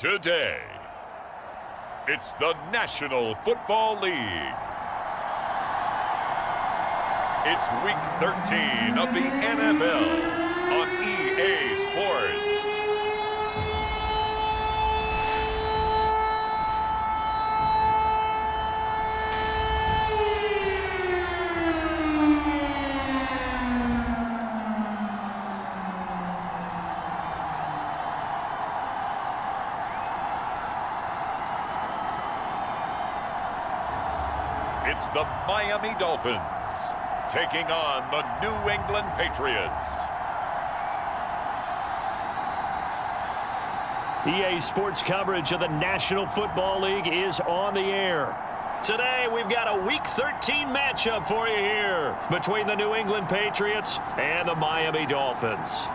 Today, it's the National Football League. It's Week 13 of the NFL on EA Sports. It's the Miami Dolphins taking on the New England Patriots. EA Sports coverage of the National Football League is on the air. Today, we've got a Week 13 matchup for you here between the New England Patriots and the Miami Dolphins.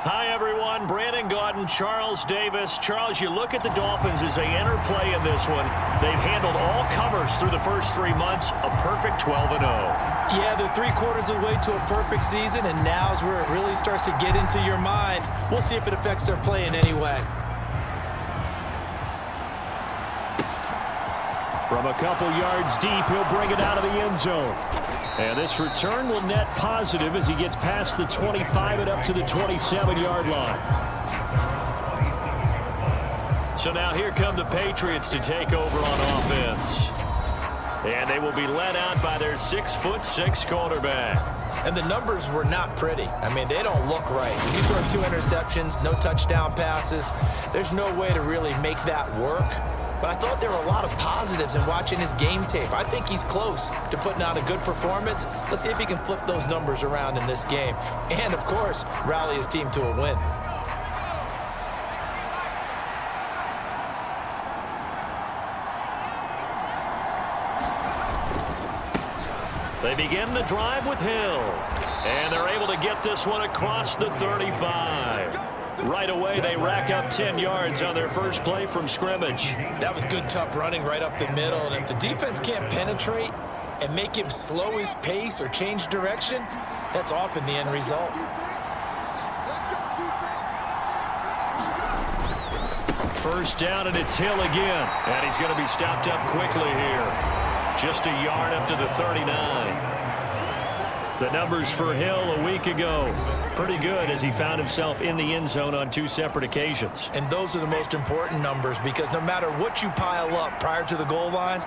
Hi, everyone. Brandon Gaudin, Charles Davis. Charles, you look at the Dolphins as they enter play in this one. They've handled all comers through the first 3 months, a perfect 12-0. Yeah, they're 3/4 of the way to a perfect season, and now's where it really starts to get into your mind. We'll see if it affects their play in any way. From a couple yards deep, he'll bring it out of the end zone. And this return will net positive as he gets past the 25 and up to the 27-yard line. So now here come the Patriots to take over on offense. And they will be led out by their 6'6" quarterback. And the numbers were not pretty. I mean, they don't look right. When you throw 2 interceptions, no touchdown passes, there's no way to really make that work. But I thought there were a lot of positives in watching his game tape. I think he's close to putting out a good performance. Let's see if he can flip those numbers around in this game. And, of course, rally his team to a win. They begin the drive with Hill. And they're able to get this one across the 35. Right away, they rack up 10 yards on their first play from scrimmage. That was good, tough running right up the middle. And if the defense can't penetrate and make him slow his pace or change direction, that's often the end result. First down, and it's Hill again. And he's going to be stopped up quickly here. Just a yard up to the 39. The numbers for Hill a week ago, pretty good as he found himself in the end zone on 2 separate occasions. And those are the most important numbers because no matter what you pile up prior to the goal line,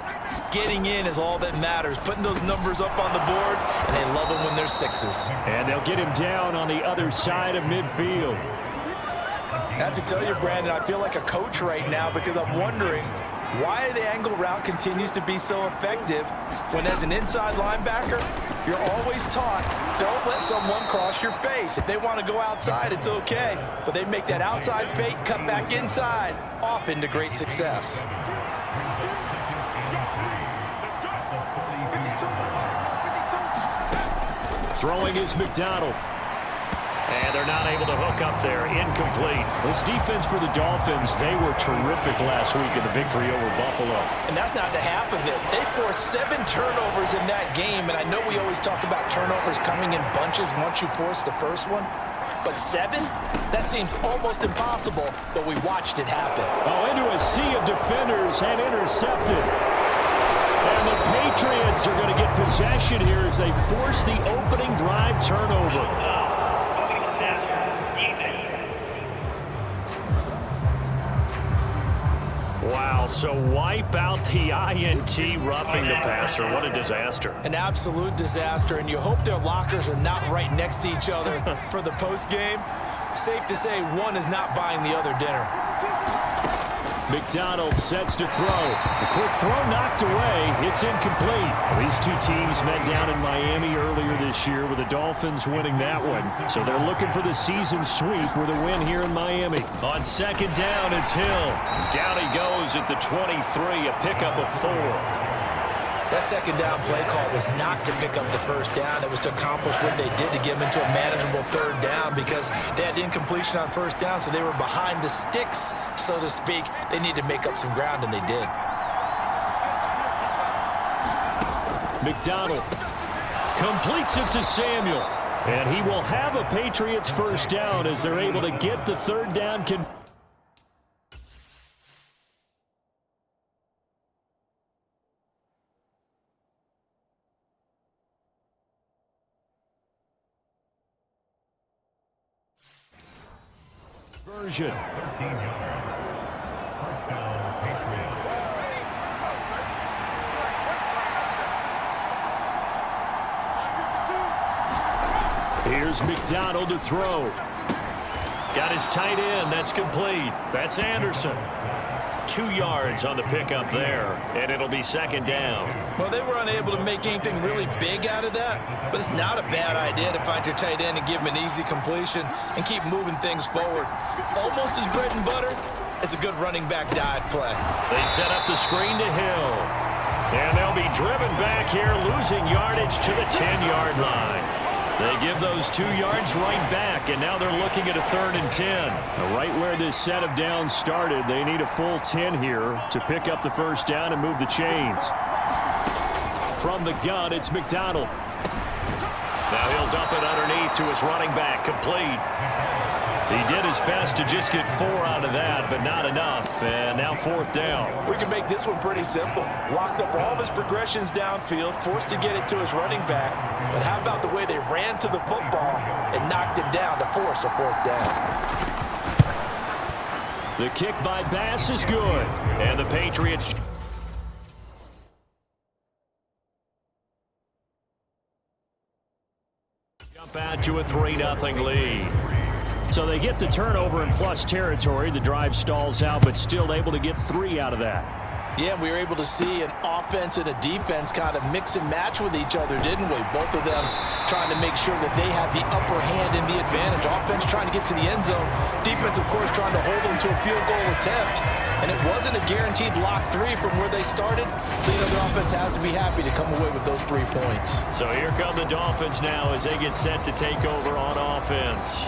getting in is all that matters. Putting those numbers up on the board, and they love them when they're 6s. And they'll get him down on the other side of midfield. I have to tell you, Brandon, I feel like a coach right now because I'm wondering why the angle route continues to be so effective when as an inside linebacker, you're always taught, don't let someone cross your face. If they want to go outside, it's okay. But they make that outside fake, cut back inside, often to great success. Throwing is McDonald. And they're not able to hook up there. Incomplete. This defense for the Dolphins, they were terrific last week in the victory over Buffalo. And that's not the half of it. They forced 7 turnovers in that game. And I know we always talk about turnovers coming in bunches once you force the first one. But 7? That seems almost impossible, but we watched it happen. Oh, into a sea of defenders and intercepted. And the Patriots are going to get possession here as they force the opening drive turnover. Wow, so wipe out the INT roughing the passer. What a disaster. An absolute disaster, and you hope their lockers are not right next to each other for the postgame. Safe to say one is not buying the other dinner. McDonald sets to throw. The quick throw knocked away. It's incomplete. These two teams met down in Miami earlier this year with the Dolphins winning that one. So they're looking for the season sweep with a win here in Miami. On second down, it's Hill. Down he goes at the 23, a pickup of 4. That second down play call was not to pick up the first down. It was to accomplish what they did to get them into a manageable third down because they had incompletion on first down, so they were behind the sticks, so to speak. They needed to make up some ground, and they did. McDonald completes it to Samuel. And he will have a Patriots first down as they're able to get the third down. Version. 13 yards. First down, Patriots. Here's McDonald to throw. Got his tight end. That's complete. That's Anderson. 2 yards on the pickup there, and it'll be second down. Well, they were unable to make anything really big out of that, but it's not a bad idea to find your tight end and give him an easy completion and keep moving things forward. Almost as bread and butter as a good running back dive play. They set up the screen to Hill, and they'll be driven back here, losing yardage to the 10-yard line. They give those 2 yards right back, and now they're looking at a 3rd and 10. Right where this set of downs started, they need a full 10 here to pick up the first down and move the chains. From the gun, it's McDonald. Now he'll dump it underneath to his running back, complete. He did his best to just get 4 out of that, but not enough, and now 4th down. We can make this one pretty simple. Locked up all of his progressions downfield, forced to get it to his running back, but how about the way they ran to the football and knocked him down to force a 4th down? The kick by Bass is good, and the Patriots jump out to a 3-0 lead. So they get the turnover in plus territory. The drive stalls out, but still able to get 3 out of that. Yeah, we were able to see an offense and a defense kind of mix and match with each other, didn't we? Both of them trying to make sure that they have the upper hand and the advantage. Offense trying to get to the end zone. Defense, of course, trying to hold them to a field goal attempt. And it wasn't a guaranteed lock 3 from where they started. So, the offense has to be happy to come away with those 3 points. So here come the Dolphins now as they get set to take over on offense.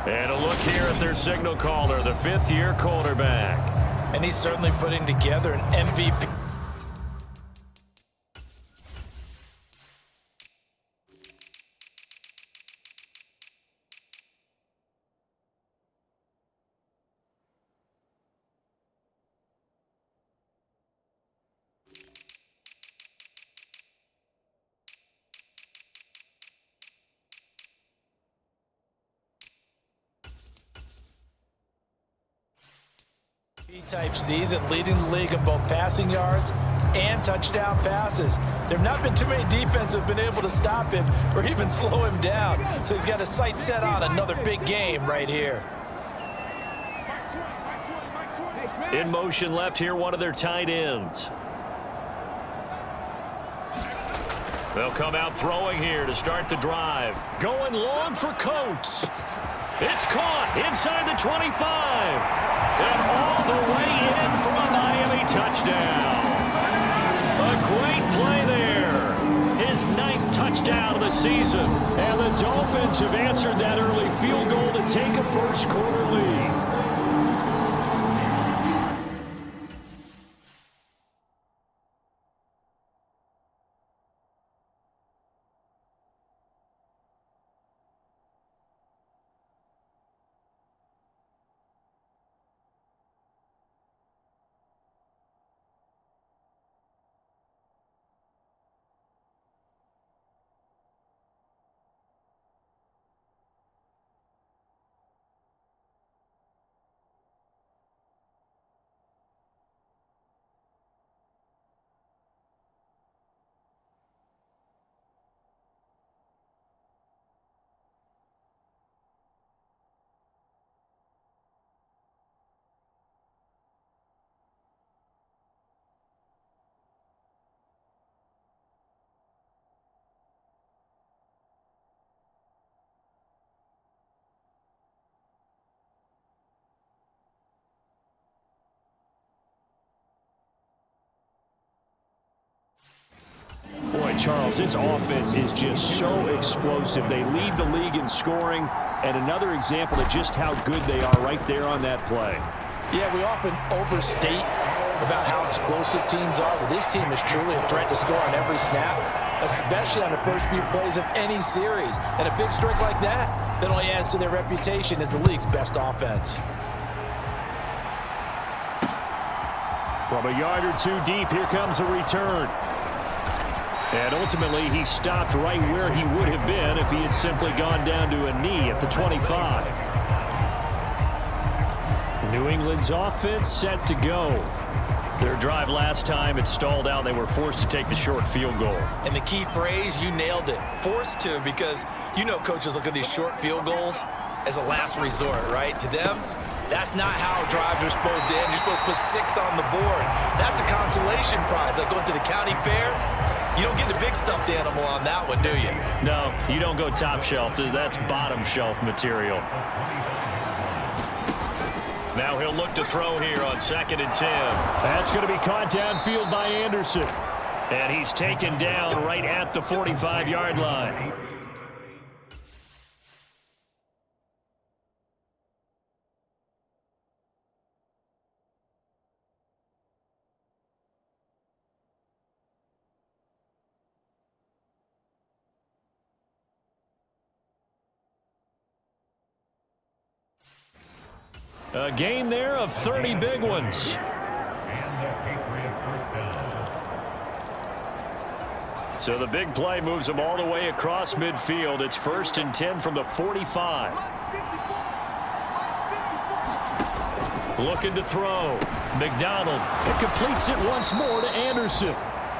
And a look here at their signal caller, the 5th-year quarterback. And he's certainly putting together an MVP. Type season, leading the league in both passing yards and touchdown passes. There have not been too many defenses that have been able to stop him or even slow him down. So he's got his sights set on another big game right here. In motion left here, one of their tight ends. They'll come out throwing here to start the drive. Going long for Coates. It's caught inside the 25. And all the way in for a Miami touchdown. A great play there. His 9th touchdown of the season. And the Dolphins have answered that early field goal to take a first-quarter lead. point, Charles, this offense is just so explosive. They lead the league in scoring, and another example of just how good they are right there on that play. Yeah, we often overstate about how explosive teams are, but this team is truly a threat to score on every snap, especially on the first few plays of any series. And a big streak like that only adds to their reputation as the league's best offense. From a yard or two deep, here comes a return. And ultimately, he stopped right where he would have been if he had simply gone down to a knee at the 25. New England's offense set to go. Their drive last time, it stalled out. They were forced to take the short field goal. And the key phrase, you nailed it, forced to, because you know coaches look at these short field goals as a last resort, right? To them, that's not how drives are supposed to end. You're supposed to put 6 on the board. That's a consolation prize, like going to the county fair. You don't get the big stuffed animal on that one, do you? No, you don't go top shelf. That's bottom shelf material. Now he'll look to throw here on 2nd and 10. That's going to be caught downfield by Anderson. And he's taken down right at the 45-yard line. A gain there of 30 big ones. So the big play moves them all the way across midfield. It's 1st and 10 from the 45. Looking to throw. McDonald. It completes it once more to Anderson.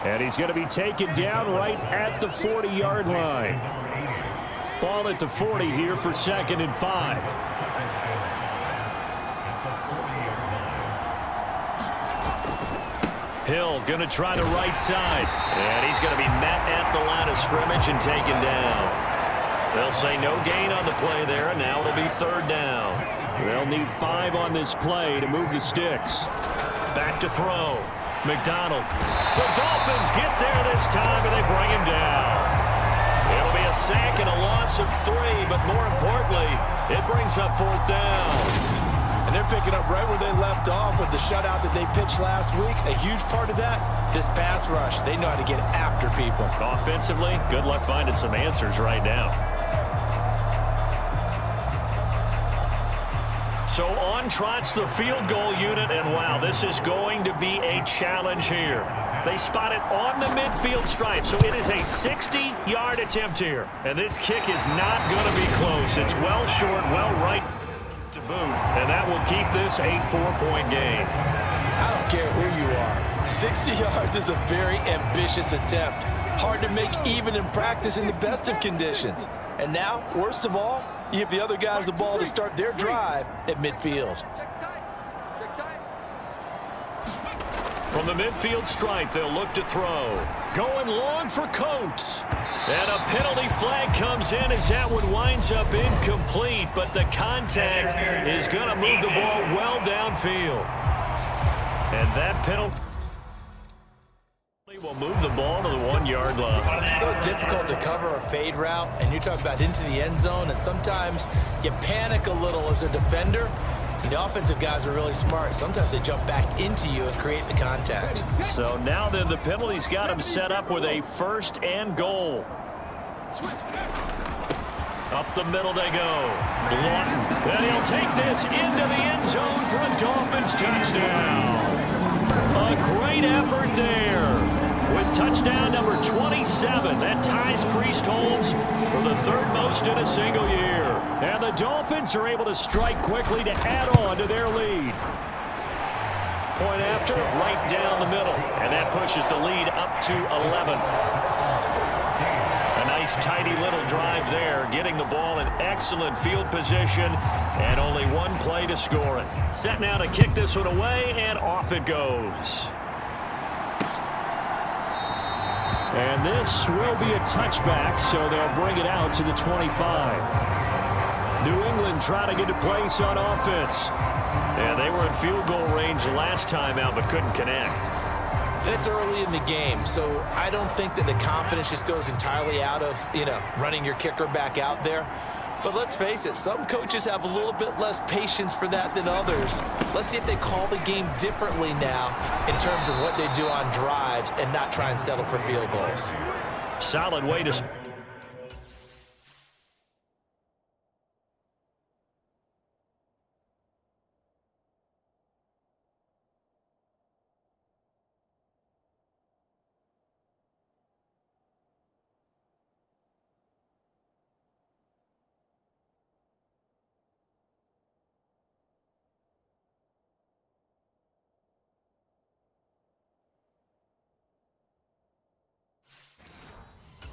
And he's going to be taken down right at the 40-yard line. Ball at the 40 here for 2nd and 5. Hill going to try the right side. And he's going to be met at the line of scrimmage and taken down. They'll say no gain on the play there, and now it'll be 3rd down. They'll need 5 on this play to move the sticks. Back to throw. McDonald. The Dolphins get there this time, and they bring him down. It'll be a sack and a loss of 3, but more importantly, it brings up 4th down. And they're picking up right where they left off with the shutout that they pitched last week. A huge part of that, this pass rush. They know how to get after people. Offensively, good luck finding some answers right now. So on trots the field goal unit, and wow, this is going to be a challenge here. They spot it on the midfield stripe, so it is a 60-yard attempt here. And this kick is not going to be close. It's well short, well right to boot, and that will keep this a 4-point game. I don't care who you are. 60 yards is a very ambitious attempt. Hard to make even in practice in the best of conditions. And now, worst of all, you give the other guys the ball to start their drive at midfield. From the midfield stripe, they'll look to throw. Going long for Coates. And a penalty flag comes in as that one winds up incomplete, but the contact is going to move the ball well downfield. And that penalty will move the ball to the 1-yard line. It's so difficult to cover a fade route, and you're talking about into the end zone, and sometimes you panic a little as a defender. And the offensive guys are really smart. Sometimes they jump back into you and create the contact. So now then the penalty's got him set up with a 1st and goal. Up the middle they go. Lawton. And he'll take this into the end zone for a Dolphins touchdown. A great effort there. With touchdown number 27, that ties Priest Holmes for the 3rd most in a single year. And the Dolphins are able to strike quickly to add on to their lead. Point after, right down the middle. And that pushes the lead up to 11. A nice, tidy little drive there, getting the ball in excellent field position, and only 1 play to score it. Set now to kick this one away, and off it goes. And this will be a touchback, so they'll bring it out to the 25. New England trying to get a place on offense. And they were in field goal range last time out, but couldn't connect. And it's early in the game, so I don't think that the confidence just goes entirely out of, running your kicker back out there. But let's face it, some coaches have a little bit less patience for that than others. Let's see if they call the game differently now in terms of what they do on drives and not try and settle for field goals. Solid way to...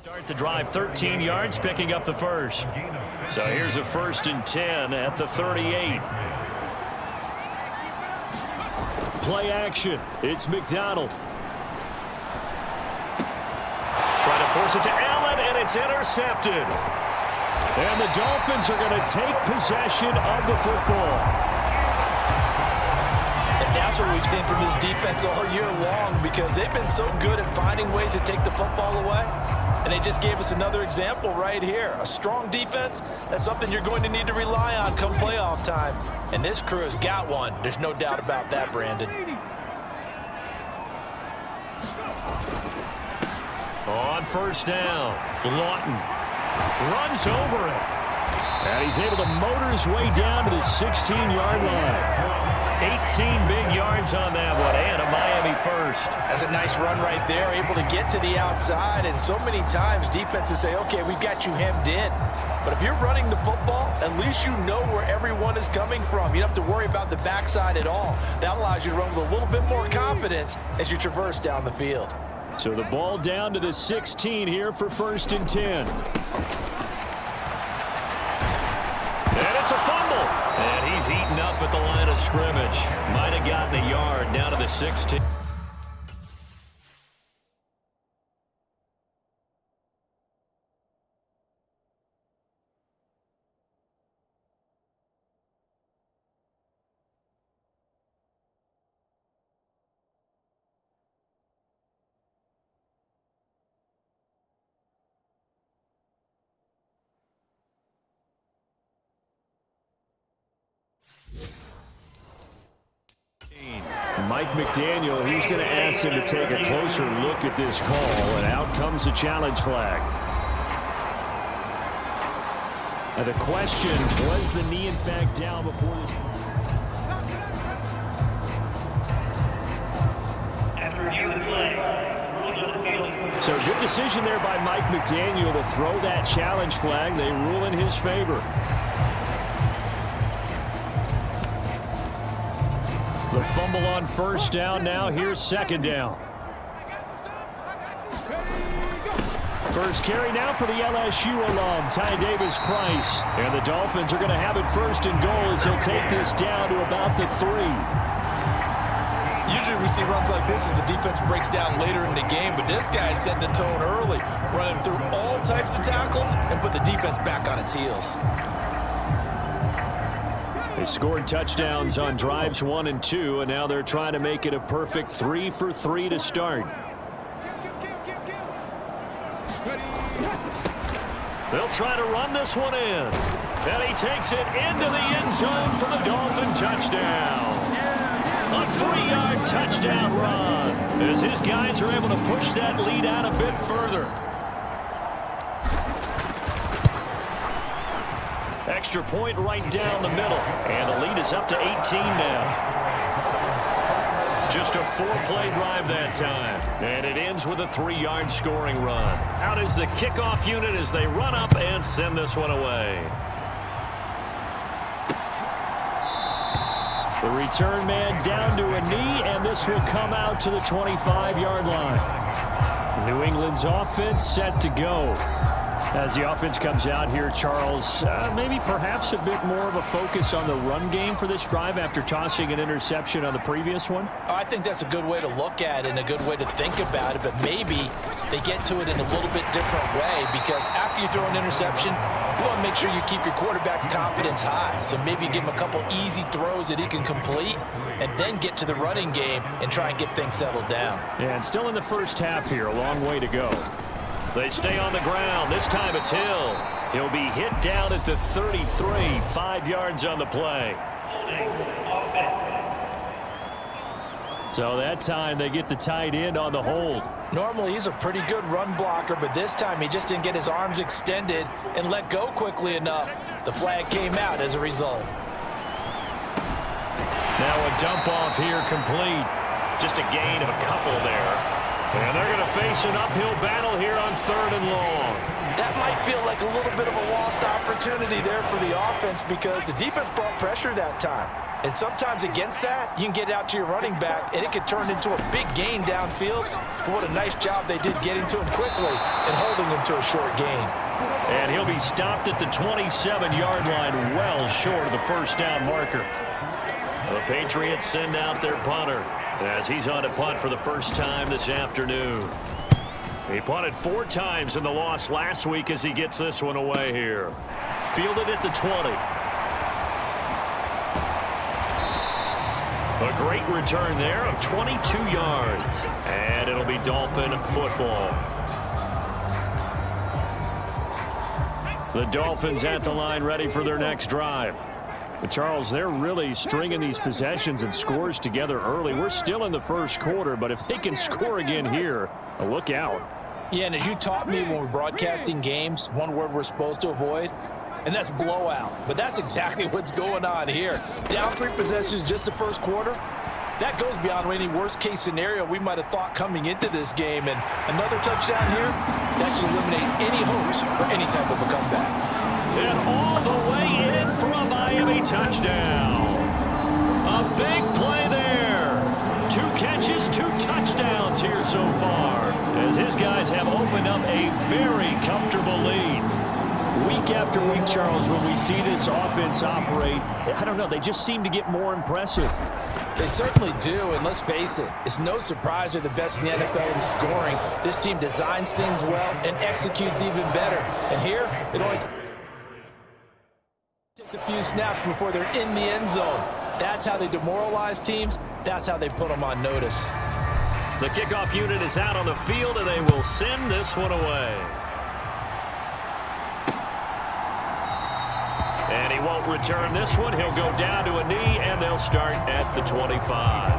Start the drive 13 yards, picking up the first. So here's a 1st and 10 at the 38. Play action. It's McDonald. Trying to force it to Allen, and it's intercepted. And the Dolphins are going to take possession of the football. And that's what we've seen from this defense all year long, because they've been so good at finding ways to take the football away. And they just gave us another example right here. A strong defense, that's something you're going to need to rely on come playoff time. And this crew has got one. There's no doubt about that, Brandon. On 1st down, Lawton runs over it. And he's able to motor his way down to the 16-yard line. 18 big yards on that one, and a Miami first. That's a nice run right there, able to get to the outside. And so many times defenses say, okay, we've got you hemmed in. But if you're running the football, at least you know where everyone is coming from. You don't have to worry about the backside at all. That allows you to run with a little bit more confidence as you traverse down the field. So the ball down to the 16 here for 1st and 10. And it's a fumble. And he's eaten up at the line of scrimmage. Might have gotten a yard down to the 16. Mike McDaniel, he's going to ask him to take a closer look at this call, and out comes the challenge flag. And the question, was the knee in fact down before this? So good decision there by Mike McDaniel to throw that challenge flag. They rule in his favor. The fumble on 1st down. Now here's 2nd down. First carry now for the LSU alum, Ty Davis-Price. And the Dolphins are going to have it 1st and goal as he'll take this down to about the 3. Usually we see runs like this as the defense breaks down later in the game, but this guy is setting the tone early, running through all types of tackles and put the defense back on its heels. They scored touchdowns on drives 1 and 2, and now they're trying to make it a perfect 3 for 3 to start. They'll try to run this one in. And he takes it into the end zone for the Dolphin touchdown. A 3-yard touchdown run as his guys are able to push that lead out a bit further. Extra point right down the middle. And the lead is up to 18 now. Just a 4-play drive that time. And it ends with a 3-yard scoring run. Out is the kickoff unit as they run up and send this one away. The return man down to a knee, and this will come out to the 25-yard line. New England's offense set to go. As the offense comes out here, Charles, maybe perhaps a bit more of a focus on the run game for this drive after tossing an interception on the previous one? I think that's a good way to look at it and a good way to think about it, but maybe they get to it in a little bit different way, because after you throw an interception, You want to make sure you keep your quarterback's confidence high. So maybe give him a couple easy throws that he can complete and then get to the running game and try and get things settled down. And still in the first half here, a long way to go. They stay on the ground. This time it's Hill. He'll be hit down at the 33, 5 yards on the play. So that time they get the tight end on the hold. Normally he's a pretty good run blocker, but this time he just didn't get his arms extended and let go quickly enough. The flag came out as a result. Now a dump off here complete. Just a gain of a couple there. And they're going to face an uphill battle here on 3rd and long. That might feel like a little bit of a lost opportunity there for the offense because the defense brought pressure that time. And sometimes against that, you can get out to your running back, and it could turn into a big gain downfield. But what a nice job they did getting to him quickly and holding him to a short gain. And he'll be stopped at the 27-yard line, well short of the first down marker. The Patriots send out their punter as he's on to punt for the first time this afternoon. He punted 4 times in the loss last week as he gets this one away here. Fielded at the 20. A great return there of 22 yards. And it'll be Dolphin football. The Dolphins at the line ready for their next drive. But Charles, they're really stringing these possessions and scores together early. We're still in the first quarter, but if they can score again here, look out. Yeah, and as you taught me when we're broadcasting games, one word we're supposed to avoid, and that's blowout. But that's exactly what's going on here. Down 3 possessions just the first quarter. That goes beyond any worst-case scenario we might have thought coming into this game. And another touchdown here, that should eliminate any hopes for any type of a comeback. And all the way in for a Miami touchdown. A big play there. 2 catches, 2 touchdowns here so far, as his guys have opened up a very comfortable lead. Week after week, Charles, when we see this offense operate, I don't know, they just seem to get more impressive. They certainly do, and let's face it, it's no surprise they're the best in the NFL in scoring. This team designs things well and executes even better. And here, it only takes a few snaps before they're in the end zone. That's how they demoralize teams. That's how they put them on notice. The kickoff unit is out on the field, and they will send this one away. And he won't return this one. He'll go down to a knee, and they'll start at the 25.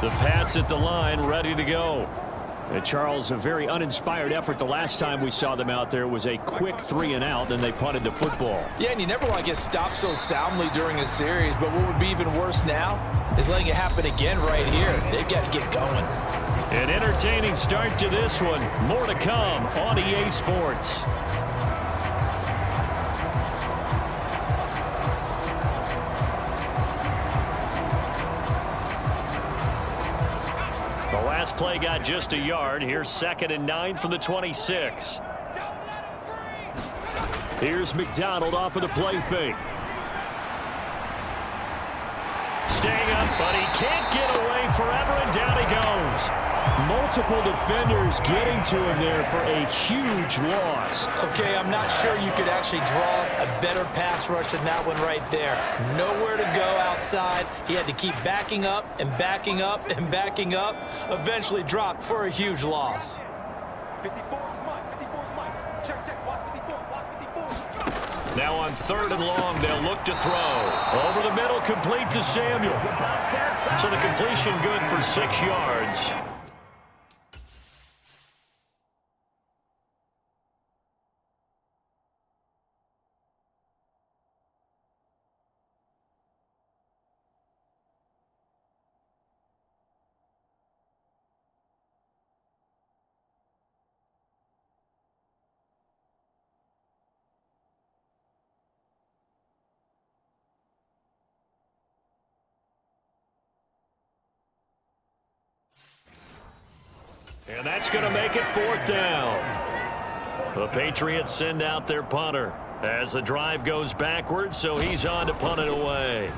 The Pats at the line, ready to go. And Charles, a very uninspired effort the last time we saw them out there was a quick 3 and out, then they punted the football. Yeah, and you never want to get stopped so soundly during a series, but what would be even worse now is letting it happen again right here. They've got to get going. An entertaining start to this one. More to come on EA Sports. The last play got just a yard. Here's 2nd and 9 from the 26. Here's McDonald off of the play fake. Staying up, but he can't get away forever, and down he goes. Multiple defenders getting to him there for a huge loss. Okay, I'm not sure you could actually draw a better pass rush than that one right there. Nowhere to go outside. He had to keep backing up and backing up and backing up. Eventually dropped for a huge loss. 54 is mine. 54 is mine. Check, check. Watch 54. Watch 54. Now on 3rd and long, they'll look to throw. Over the middle, complete to Samuel. So the completion good for 6 yards. And that's going to make it 4th down. The Patriots send out their punter as the drive goes backwards, so he's on to punt it away.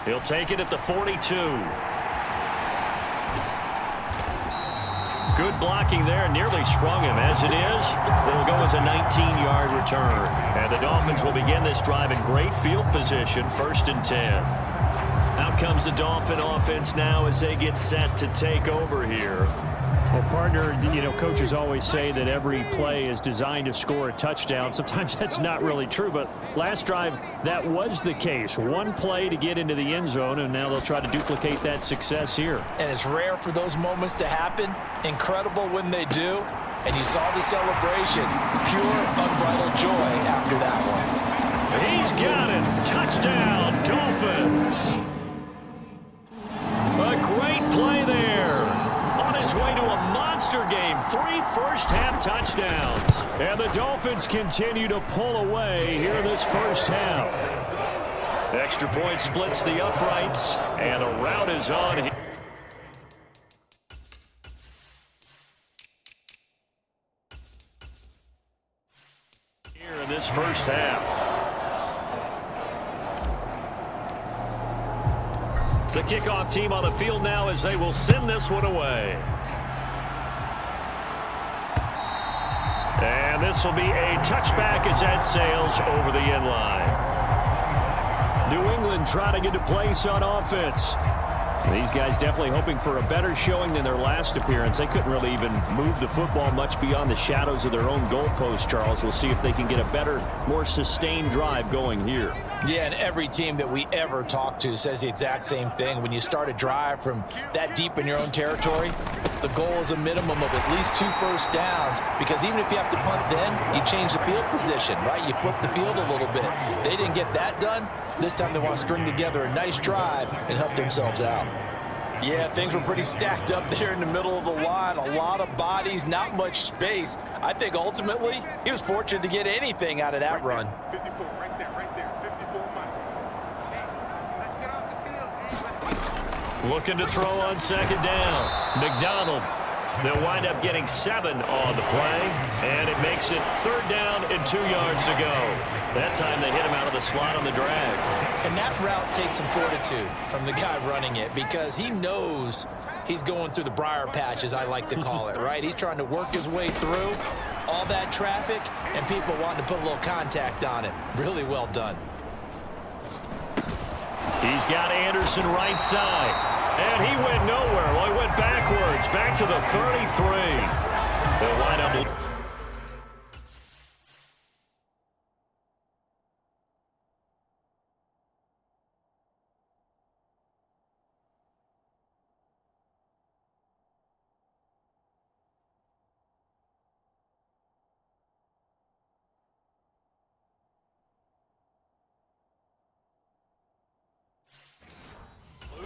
He'll take it at the 42. Good blocking there, nearly sprung him. As it is, it'll go as a 19-yard return. And the Dolphins will begin this drive in great field position, 1st and 10. Out comes the Dolphin offense now as they get set to take over here. Well, partner, coaches always say that every play is designed to score a touchdown. Sometimes that's not really true, but last drive, that was the case. One play to get into the end zone, and now they'll try to duplicate that success here. And it's rare for those moments to happen. Incredible when they do. And you saw the celebration. Pure, unbridled joy after that one. He's got it. Touchdown, Dolphins. A great play there. On his way to a monster game. 3 first-half touchdowns. And the Dolphins continue to pull away here in this first half. Extra point splits the uprights. And a route is on here. Here in this first half. The kickoff team on the field now as they will send this one away. And this will be a touchback as that sails over the end line. New England trying to get a place on offense. These guys definitely hoping for a better showing than their last appearance. They couldn't really even move the football much beyond the shadows of their own goalpost, Charles. We'll see if they can get a better, more sustained drive going here. Yeah, and every team that we ever talk to says the exact same thing. When you start a drive from that deep in your own territory, the goal is a minimum of at least 2 first downs, because even if you have to punt then, you change the field position, right? You flip the field a little bit. They didn't get that done. This time they want to string together a nice drive and help themselves out. Yeah, things were pretty stacked up there in the middle of the line. A lot of bodies, not much space. I think ultimately he was fortunate to get anything out of that run. 54, right there, 54 Mike. Hey, let's get off the field. Hey, let's go. Looking to throw on 2nd down. McDonald. They'll wind up getting 7 on the play, and it makes it 3rd down and 2 yards to go. That time they hit him out of the slot on the drag. And that route takes some fortitude from the guy running it, because he knows he's going through the briar patch, as I like to call it, right? He's trying to work his way through all that traffic and people wanting to put a little contact on it. Really well done. He's got Anderson right side. And he went nowhere. Well, he went backwards, back to the 33. They'll wind up.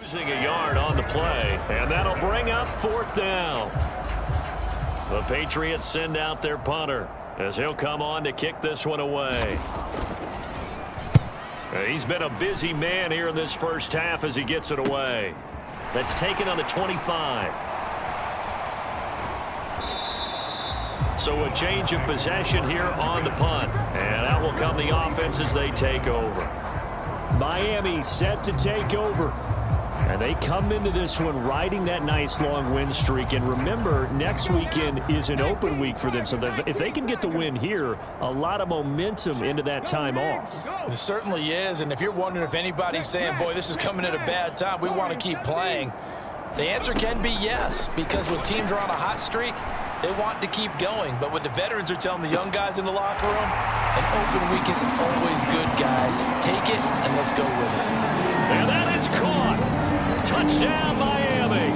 Losing a yard on the play, and that'll bring up 4th down. The Patriots send out their punter as he'll come on to kick this one away. He's been a busy man here in this first half as he gets it away. That's taken on the 25. So a change of possession here on the punt, and out will come the offense as they take over. Miami set to take over. And they come into this one riding that nice long win streak. And remember, next weekend is an open week for them. So if they can get the win here, a lot of momentum into that time off. It certainly is. And if you're wondering if anybody's saying, boy, this is coming at a bad time, we want to keep playing, the answer can be yes. Because when teams are on a hot streak, they want to keep going. But what the veterans are telling the young guys in the locker room, an open week is always good, guys. Take it and let's go with it. And that is caught. Touchdown, Miami.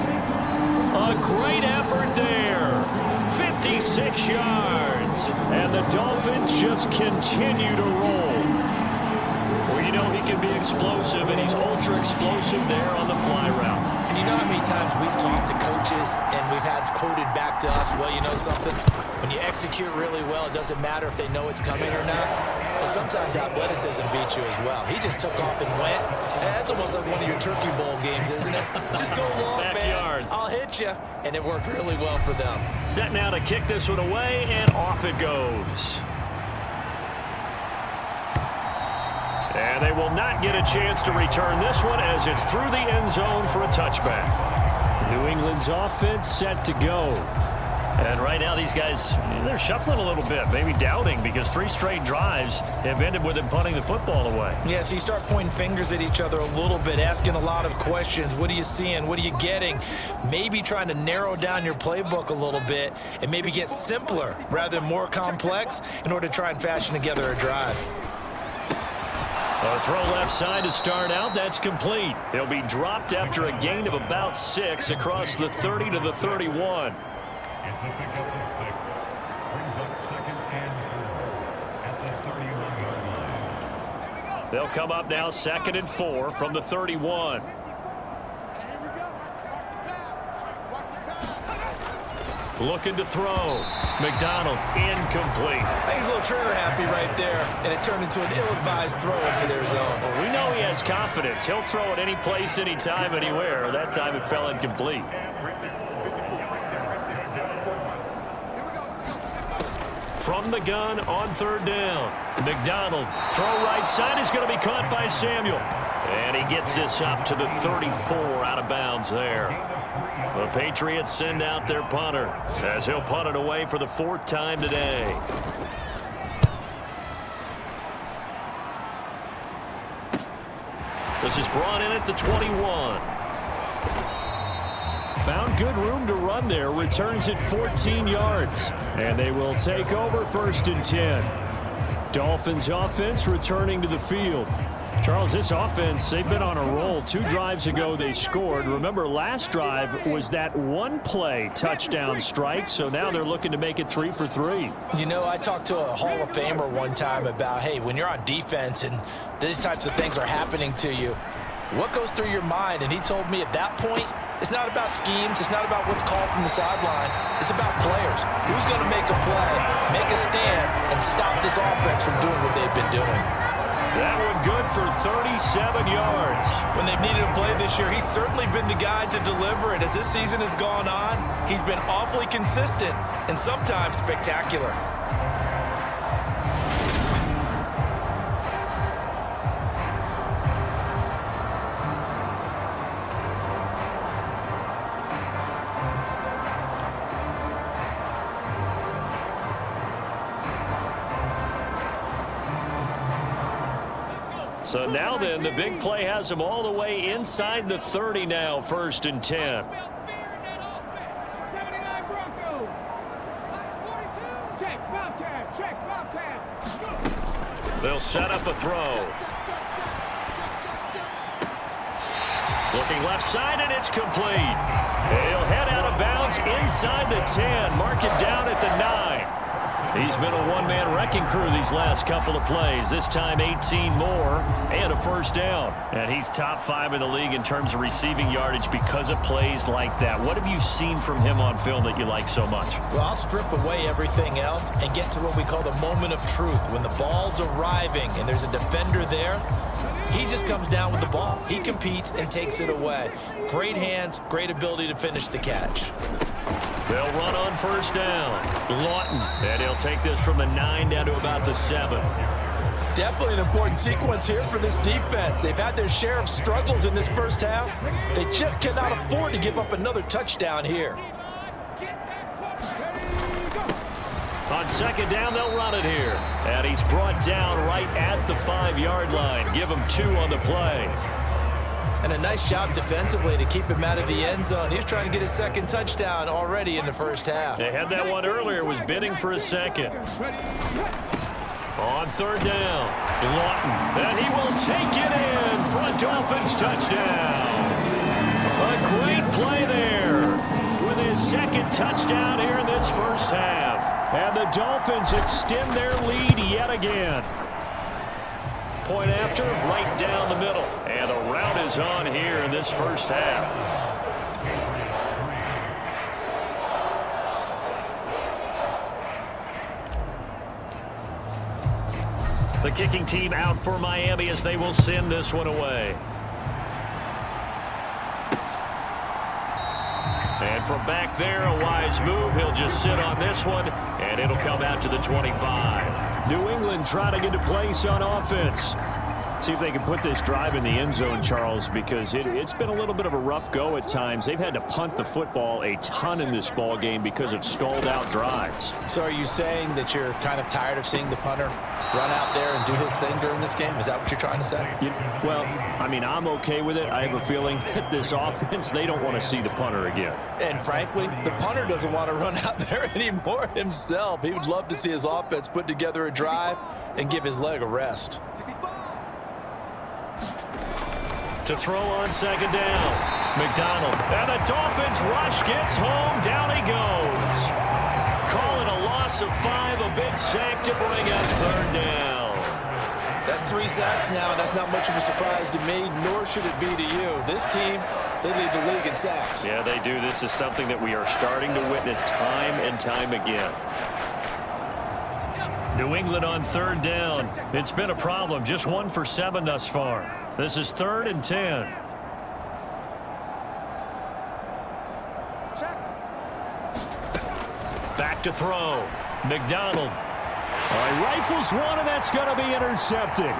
A great effort there. 56 yards. And the Dolphins just continue to roll. Well, you know he can be explosive, and he's ultra explosive there on the fly route. And you know how many times we've talked to coaches and we've had quoted back to us, well, you know something? When you execute really well, it doesn't matter if they know it's coming or not. Well, sometimes athleticism beats you as well. He just took off and went. And that's almost like one of your Turkey Bowl games, isn't it? Just go long, Backyard. man. I'll hit you. And it worked really well for them. Set now to kick this one away, and off it goes. And they will not get a chance to return this one as it's through the end zone for a touchback. New England's offense set to go. And right now these guys, they're shuffling a little bit, maybe doubting, because 3 straight drives have ended with them punting the football away. Yeah, so you start pointing fingers at each other a little bit, asking a lot of questions. What are you seeing? What are you getting? Maybe trying to narrow down your playbook a little bit and maybe get simpler rather than more complex in order to try and fashion together a drive. A throw left side to start out. That's complete. He'll be dropped after a gain of about 6 across the 30 to the 31. They'll come up now 2nd and 4 from the 31. Looking to throw. McDonald incomplete. I think he's a little trigger happy right there, and it turned into an ill-advised throw into their zone. Well, we know he has confidence. He'll throw it any place, anytime, anywhere. That time it fell incomplete. From the gun on 3rd down. McDonald, throw right side is going to be caught by Samuel. And he gets this up to the 34, out of bounds there. The Patriots send out their punter as he'll punt it away for the 4th time today. This is brought in at the 21. Found good room to run there. Returns at 14 yards. And they will take over 1st and 10. Dolphins offense returning to the field. Charles, this offense, they've been on a roll. 2 drives ago they scored. Remember, last drive was that 1-play touchdown strike, so now they're looking to make it 3 for 3. You know, I talked to a Hall of Famer one time about, hey, when you're on defense and these types of things are happening to you, what goes through your mind? And he told me at that point, it's not about schemes. It's not about what's called from the sideline. It's about players. Who's going to make a play, make a stand, and stop this offense from doing what they've been doing? That one good for 37 yards. When they've needed a play this year, he's certainly been the guy to deliver it. As this season has gone on, he's been awfully consistent and sometimes spectacular. So now then, the big play has them all the way inside the 30 now, 1st and 10. They'll set up a throw. Looking left side, and it's complete. He'll head out of bounds inside the 10. Mark it down at the 9. He's been a one-man wrecking crew these last couple of plays. This time 18 more and a 1st down. And he's top 5 in the league in terms of receiving yardage because of plays like that. What have you seen from him on film that you like so much? Well, I'll strip away everything else and get to what we call the moment of truth. When the ball's arriving and there's a defender there, he just comes down with the ball. He competes and takes it away. Great hands, great ability to finish the catch. They'll run on 1st down. Lawton. And he'll take this from the 9 down to about the 7. Definitely an important sequence here for this defense. They've had their share of struggles in this 1st half. They just cannot afford to give up another touchdown here. On 2nd down, they'll run it here. And he's brought down right at the 5-yard line. Give him 2 on the play. And a nice job defensively to keep him out of the end zone. He was trying to get his 2nd touchdown already in the 1st half. They had that one earlier, was bidding for a 2nd. On 3rd down, Lawton. And he will take it in for a Dolphins touchdown. A great play there with his 2nd touchdown here in this 1st half. And the Dolphins extend their lead yet again. Point after, right down the middle. And the route is on here in this 1st half. The kicking team out for Miami as they will send this one away. And from back there, a wise move. He'll just sit on this one, and it'll come out to the 25. New England trying to get a place on offense. See if they can put this drive in the end zone, Charles, because it's been a little bit of a rough go at times. They've had to punt the football a ton in this ball game because of stalled out drives. So are you saying that you're kind of tired of seeing the punter run out there and do his thing during this game? Is that what you're trying to say? Well, I mean, I'm okay with it. I have a feeling that this offense, they don't want to see the punter again. And frankly, the punter doesn't want to run out there anymore himself. He would love to see his offense put together a drive and give his leg a rest. To throw on second down, McDonald. And the Dolphins rush gets home. Down he goes. Call it a loss of 5, a big sack to bring up third down. That's 3 sacks now, and that's not much of a surprise to me, nor should it be to you. This team, they lead the league in sacks. Yeah, they do. This is something that we are starting to witness time and time again. New England on third down. It's been a problem. Just 1 for 7 thus far. This is 3rd and 10. Back to throw. McDonald. All right, rifles one, and that's going to be intercepted.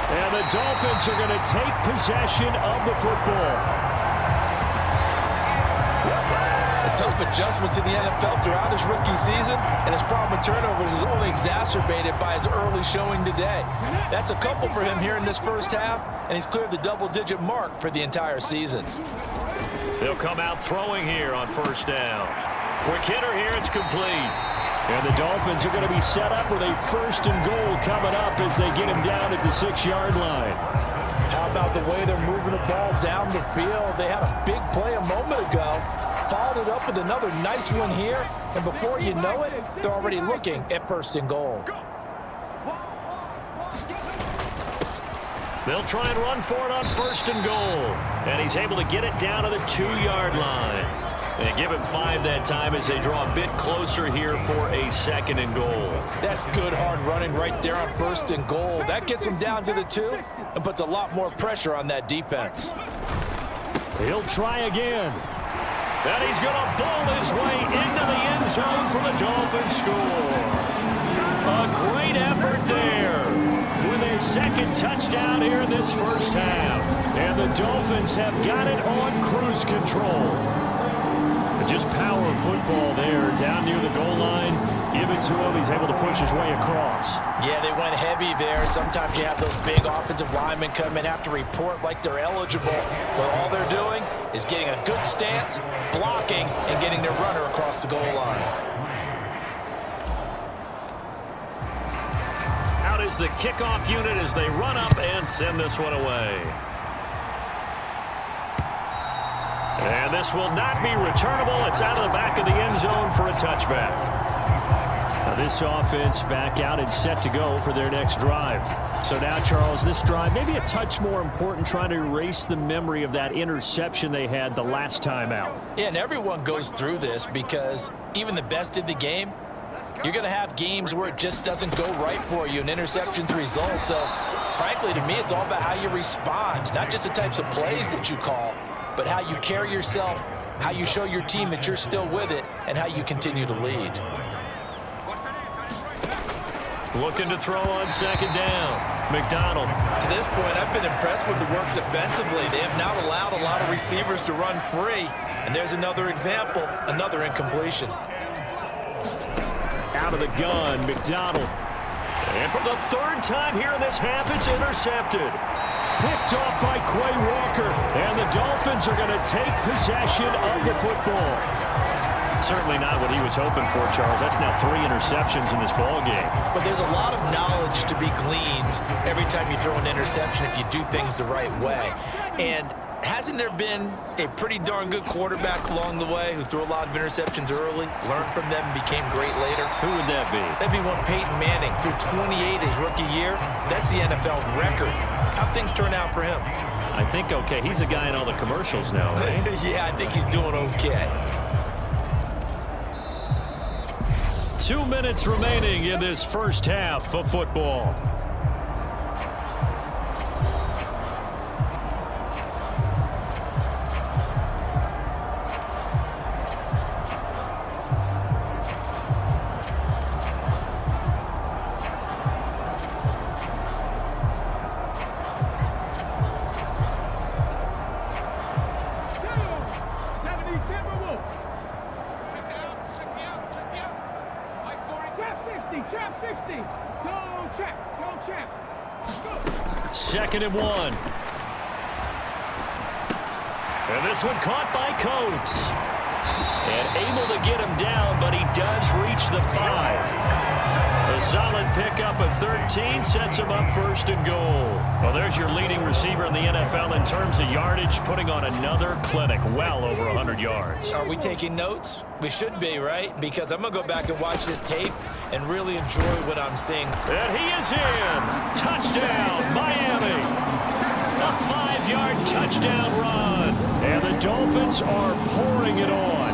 And the Dolphins are going to take possession of the football. A tough adjustment to the NFL throughout his rookie season, and his problem with turnovers is only exacerbated by his early showing today. That's a couple for him here in this first half, and he's cleared the double-digit mark for the entire season. They'll come out throwing here on first down. Quick hitter here, it's complete. And the Dolphins are going to be set up with a 1st and goal coming up as they get him down at the 6-yard line. How about the way they're moving the ball down the field? They had a big play a moment ago. Followed it up with another nice one here, and before you know it, they're already looking at 1st and goal. They'll try and run for it on 1st and goal, and he's able to get it down to the 2-yard line. They give him 5 that time as they draw a bit closer here for a 2nd and goal. That's good hard running right there on 1st and goal. That gets him down to the 2 and puts a lot more pressure on that defense. He'll try again. And he's going to bowl his way into the end zone for the Dolphins score. A great effort there with his 2nd touchdown here in this first half. And the Dolphins have got it on cruise control. Just power football there down near the goal line. Give it to him. He's able to push his way across. Yeah, they went heavy there. Sometimes you have those big offensive linemen come in, have to report like they're eligible. But all they're doing is getting a good stance, blocking, and getting their runner across the goal line. Out is the kickoff unit as they run up and send this one away. And this will not be returnable. It's out of the back of the end zone for a touchback. Now this offense back out and set to go for their next drive. So now, Charles, this drive maybe a touch more important, trying to erase the memory of that interception they had the last time out. Yeah, and everyone goes through this because even the best in the game, you're going to have games where it just doesn't go right for you, and interceptions result. So, frankly, to me, it's all about how you respond, not just the types of plays that you call, but how you carry yourself, how you show your team that you're still with it, and how you continue to lead. Looking to throw on 2nd down. McDonald. To this point, I've been impressed with the work defensively. They have not allowed a lot of receivers to run free. And there's another example, another incompletion. Out of the gun, McDonald. And for the 3rd time here in this half, it's intercepted. Picked off by Quay Walker. And the Dolphins are going to take possession of the football. Certainly not what he was hoping for, Charles. That's now 3 interceptions in this ball game. But there's a lot of knowledge to be gleaned every time you throw an interception if you do things the right way. And hasn't there been a pretty darn good quarterback along the way who threw a lot of interceptions early, learned from them, and became great later? Who would that be? That'd be one Peyton Manning. Threw 28 his rookie year. That's the NFL record. How'd things turn out for him? I think okay. He's a guy in all the commercials now, right? Yeah, I think he's doing okay. 2 minutes remaining in this first half of football. champ, 60. Go, champ. Go, champ. Go. 2nd and 1. And this one caught by Coates. And able to get him down, but he does reach the 5. A solid pickup of 13 sets him up 1st and goal. Well, there's your leading receiver in the NFL in terms of yardage, putting on another clinic, well over 100 yards. Are we taking notes? We should be, right? Because I'm going to go back and watch this tape and really enjoy what I'm seeing. And he is in. Touchdown, Miami. A 5-yard touchdown run. And the Dolphins are pouring it on.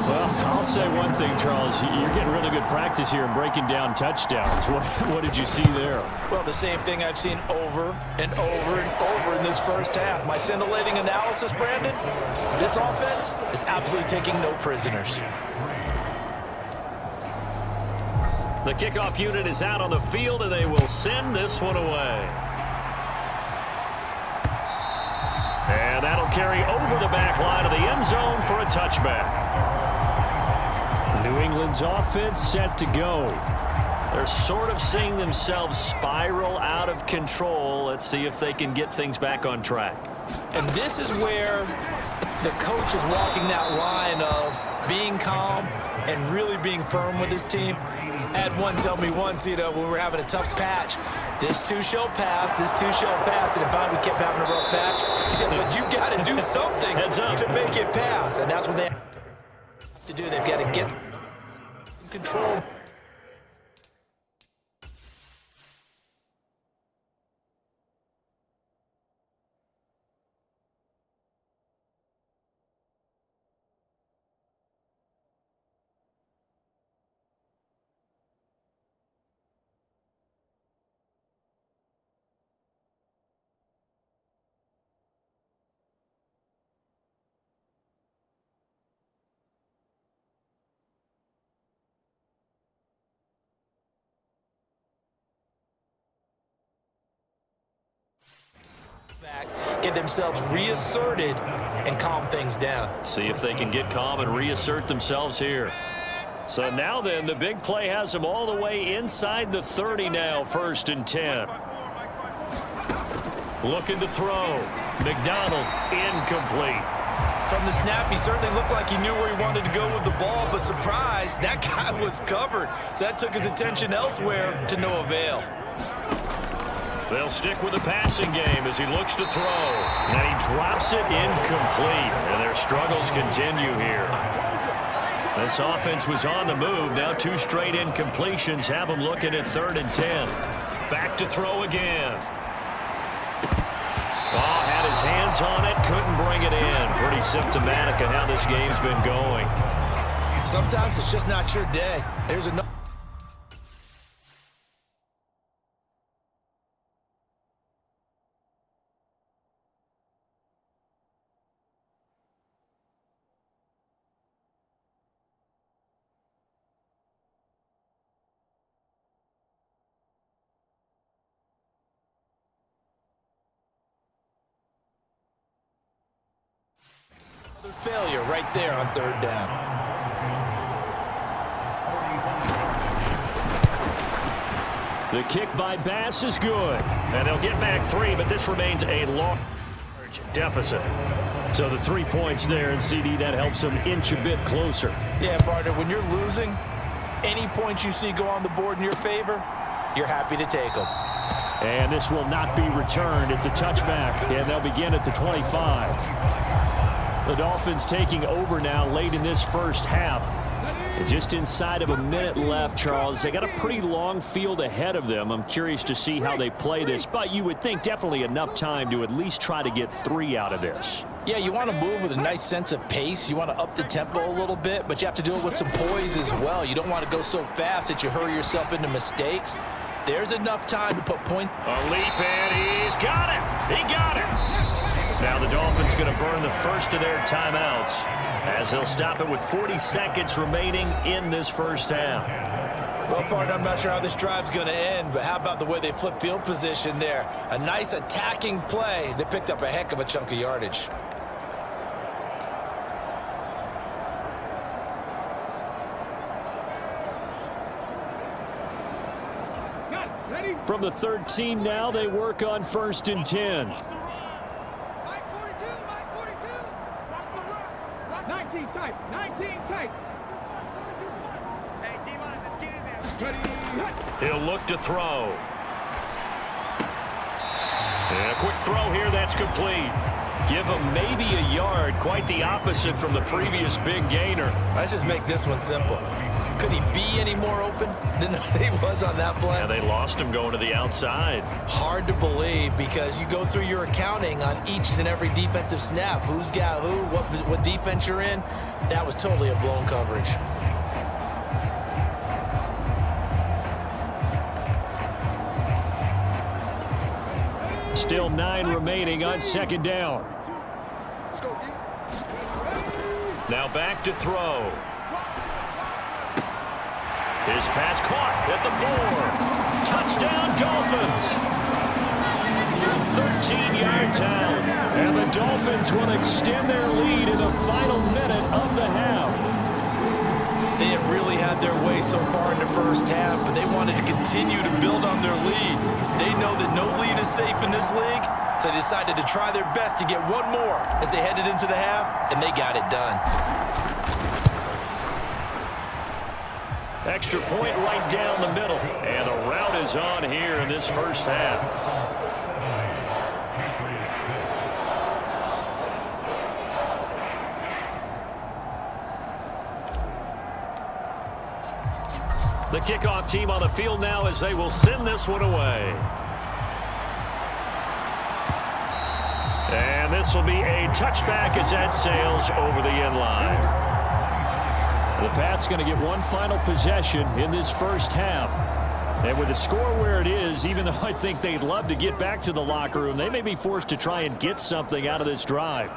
Well, I'll say one thing, Charles. You're getting really good practice here in breaking down touchdowns. What did you see there? Well, the same thing I've seen over and over and over in this first half. My scintillating analysis, Brandon, this offense is absolutely taking no prisoners. The kickoff unit is out on the field, and they will send this one away. And that'll carry over the back line of the end zone for a touchback. New England's offense set to go. They're sort of seeing themselves spiral out of control. Let's see if they can get things back on track. And this is where the coach is walking that line of being calm and really being firm with his team. I had one tell me once, when we were having a tough patch, this too shall pass, this too shall pass, and finally we kept having a rough patch. He said, but you got to do something to make it pass, and that's what they have to do. They've got to get some control. Back, get themselves reasserted and calm things down. See if they can get calm and reassert themselves here. So now then, the big play has them all the way inside the 30 now, 1st and 10. Looking to throw. McDonald, incomplete. From the snap, he certainly looked like he knew where he wanted to go with the ball, but surprise, that guy was covered. So that took his attention elsewhere to no avail. They'll stick with the passing game as he looks to throw. And he drops it incomplete. And their struggles continue here. This offense was on the move. Now 2 straight incompletions have them looking at 3rd and 10. Back to throw again. Oh, had his hands on it, couldn't bring it in. Pretty symptomatic of how this game's been going. Sometimes it's just not your day. There's another. Failure right there on 3rd down. The kick by Bass is good. And they'll get back 3, but this remains a large deficit. So the 3 points there, and CD, that helps them inch a bit closer. Yeah, partner, when you're losing, any points you see go on the board in your favor, you're happy to take them. And this will not be returned. It's a touchback, and they'll begin at the 25. The Dolphins taking over now late in this first half. And just inside of a minute left, Charles. They got a pretty long field ahead of them. I'm curious to see how they play this, but you would think definitely enough time to at least try to get 3 out of this. Yeah, you want to move with a nice sense of pace. You want to up the tempo a little bit, but you have to do it with some poise as well. You don't want to go so fast that you hurry yourself into mistakes. There's enough time to put points. A leap, and he's got it. He got it. Now the Dolphins going to burn the first of their timeouts as they'll stop it with 40 seconds remaining in this first half. Well, partner, I'm not sure how this drive's going to end, but how about the way they flip field position there? A nice attacking play. They picked up a heck of a chunk of yardage. From the 13 now, they work on 1st and 10. Mike 42, Mike 42. Watch the run. 19 tight, 19 tight. Hey, D-line, let's get in there. Ready, He'll look to throw. And a quick throw here, that's complete. Give him maybe a yard, quite the opposite from the previous big gainer. Let's just make this one simple. Could he be any more open than he was on that play? And they lost him going to the outside. Hard to believe because you go through your accounting on each and every defensive snap. Who's got who, what defense you're in. That was totally a blown coverage. Still 9 remaining on 2nd down. Let's go, D. Now back to throw. His pass caught at the 4. Touchdown, Dolphins. From 13 yards out. And the Dolphins will extend their lead in the final minute of the half. They have really had their way so far in the first half, but they wanted to continue to build on their lead. They know that no lead is safe in this league, so they decided to try their best to get one more as they headed into the half, and they got it done. Extra point right down the middle. And the route is on here in this first half. The kickoff team on the field now as they will send this one away. And this will be a touchback as that sails over the end line. The Pats going to get one final possession in this first half. And with the score where it is, even though I think they'd love to get back to the locker room, they may be forced to try and get something out of this drive.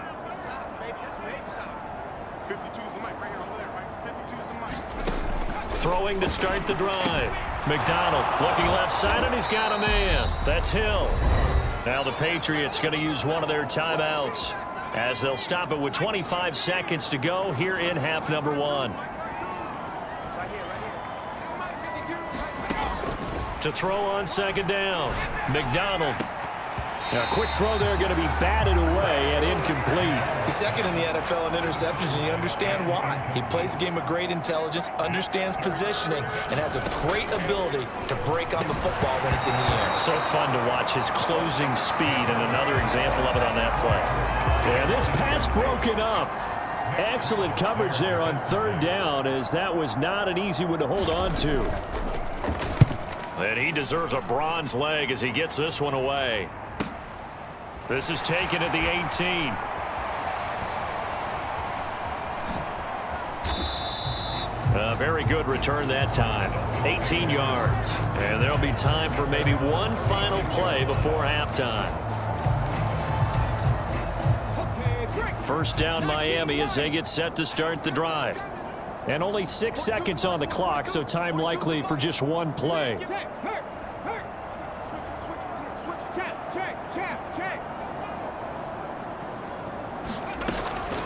52's the mic right here over there, right? 52's the mic. Throwing to start the drive. McDonald looking left side, and he's got a man. That's Hill. Now the Patriots going to use one of their timeouts as they'll stop it with 25 seconds to go here in half number 1. To throw on 2nd down. McDonald. Now, a quick throw there going to be batted away and incomplete. He's second in the NFL in interceptions, and you understand why. He plays a game of great intelligence, understands positioning, and has a great ability to break on the football when it's in the air. So fun to watch his closing speed, and another example of it on that play. And this pass broken up. Excellent coverage there on 3rd down, as that was not an easy one to hold on to. And he deserves a bronze leg as he gets this one away. This is taken at the 18. A very good return that time. 18 yards. And there'll be time for maybe one final play before halftime. First down Miami as they get set to start the drive. And only 6 seconds on the clock, so time likely for just one play.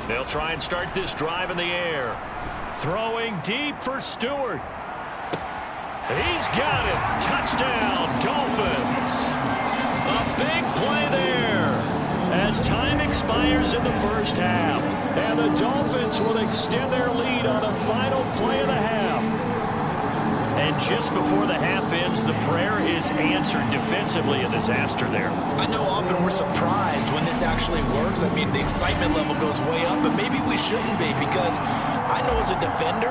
They'll try and start this drive in the air. Throwing deep for Stewart. He's got it. Touchdown, Dolphins. A big play there as time expires in the first half. And the Dolphins will extend their lead on the final play of the half. And just before the half ends, the prayer is answered defensively. A disaster there. I know often we're surprised when this actually works. I mean, the excitement level goes way up, but maybe we shouldn't be, because I know as a defender,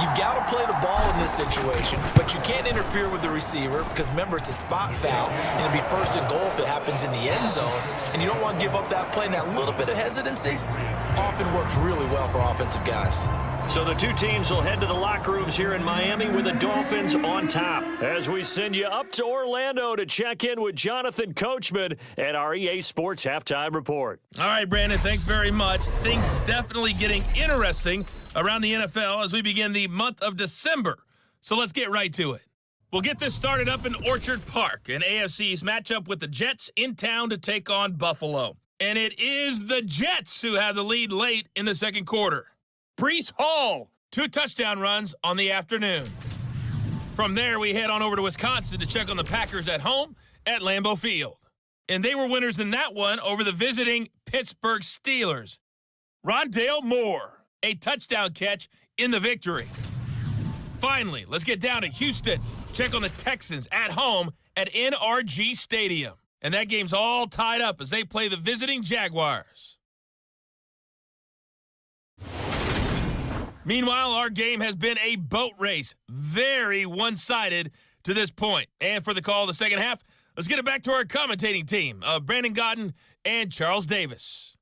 you've got to play the ball in this situation, but you can't interfere with the receiver because, remember, it's a spot foul, and it'll be 1st and goal if it happens in the end zone, and you don't want to give up that play, and that little bit of hesitancy often works really well for offensive guys. So the two teams will head to the locker rooms here in Miami with the Dolphins on top. As we send you up to Orlando to check in with Jonathan Coachman at our EA Sports Halftime Report. All right, Brandon, thanks very much. Things definitely getting interesting around the NFL as we begin the month of December. So let's get right to it. We'll get this started up in Orchard Park, an AFC's matchup with the Jets in town to take on Buffalo. And it is the Jets who have the lead late in the second quarter. Breece Hall, 2 touchdown runs on the afternoon. From there, we head on over to Wisconsin to check on the Packers at home at Lambeau Field. And they were winners in that one over the visiting Pittsburgh Steelers. Rondale Moore, a touchdown catch in the victory. Finally, let's get down to Houston. Check on the Texans at home at NRG Stadium. And that game's all tied up as they play the visiting Jaguars. Meanwhile, our game has been a boat race. Very one-sided to this point. And for the call of the second half, let's get it back to our commentating team of Brandon Godden and Charles Davis.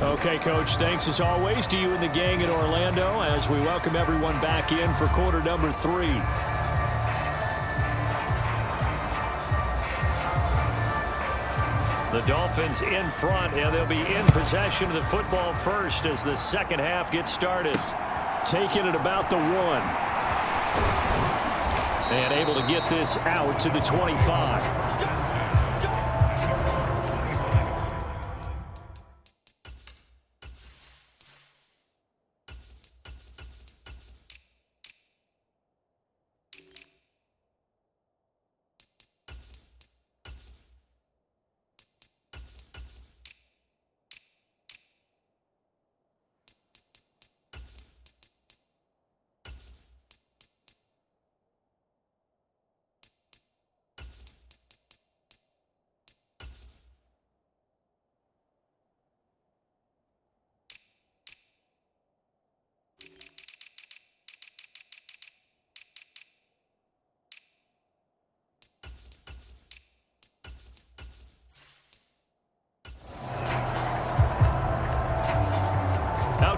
Okay, Coach, thanks as always to you and the gang in Orlando as we welcome everyone back in for quarter number 3. The Dolphins in front, and they'll be in possession of the football first as the second half gets started. Taking it about the 1. And able to get this out to the 25.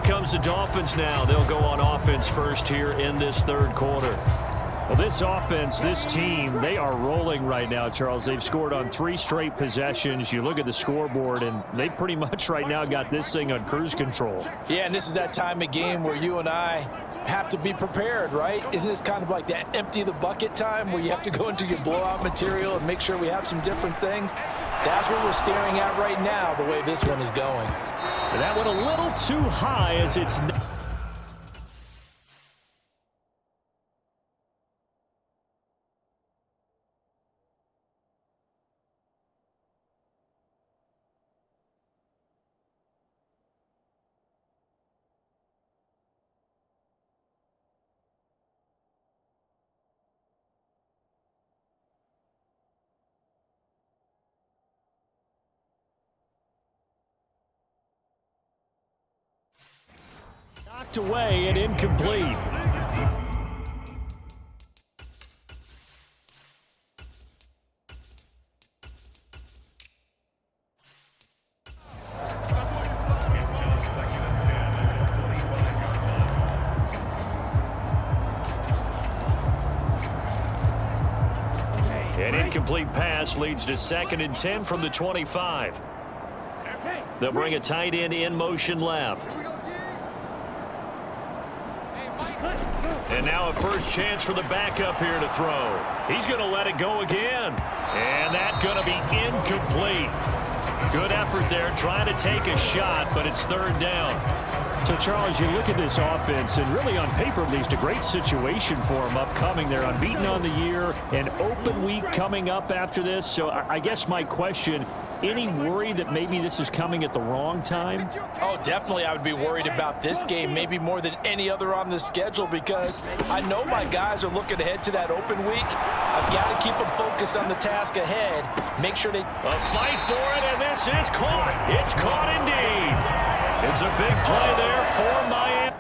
Comes the Dolphins now. They'll go on offense first here in this third quarter. Well, this offense, this team, they are rolling right now, Charles. They've scored on 3 straight possessions. You look at the scoreboard, and they pretty much right now got this thing on cruise control. Yeah, and this is that time of game where you and I have to be prepared, right? Isn't this kind of like that empty the bucket time where you have to go into your blowout material and make sure we have some different things? That's what we're staring at right now, the way this one is going. And that went a little too high as it's... knocked away and incomplete. An incomplete pass leads to 2nd and 10 from the 25. They'll bring a tight end in motion left. And now a first chance for the backup here to throw. He's going to let it go again. And that's going to be incomplete. Good effort there, trying to take a shot, but it's 3rd down. So, Charles, you look at this offense, and really on paper, at least, a great situation for them upcoming. They're unbeaten on the year, an open week coming up after this. So I guess my question, any worry that maybe this is coming at the wrong time? Oh, definitely I would be worried about this game, maybe more than any other on the schedule, because I know my guys are looking ahead to that open week. I've got to keep them focused on the task ahead. Make sure they... A fight for it, and this is caught. It's caught indeed. It's a big play there for Miami.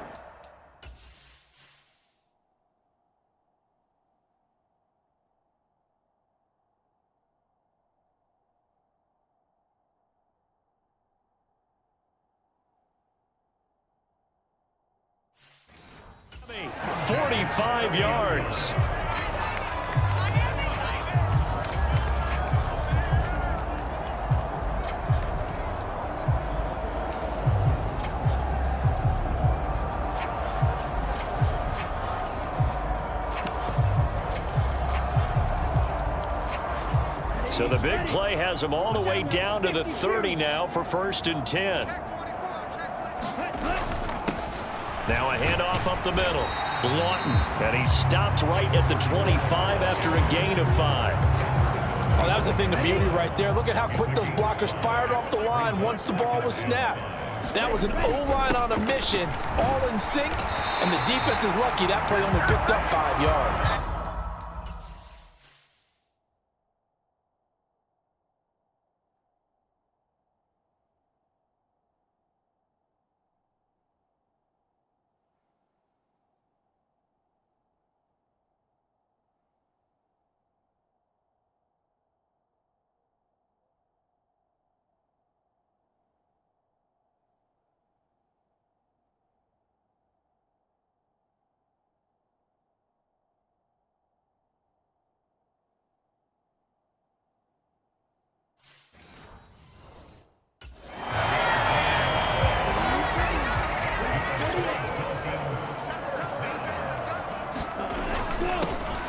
$45 yards. So the big play has them all the way down to the 30 now for 1st and 10. Now a handoff up the middle. Lawton, and he stopped right at the 25 after a gain of 5. Oh, that was a thing of beauty right there. Look at how quick those blockers fired off the line once the ball was snapped. That was an O-line on a mission, all in sync, and the defense is lucky that play only picked up 5 yards.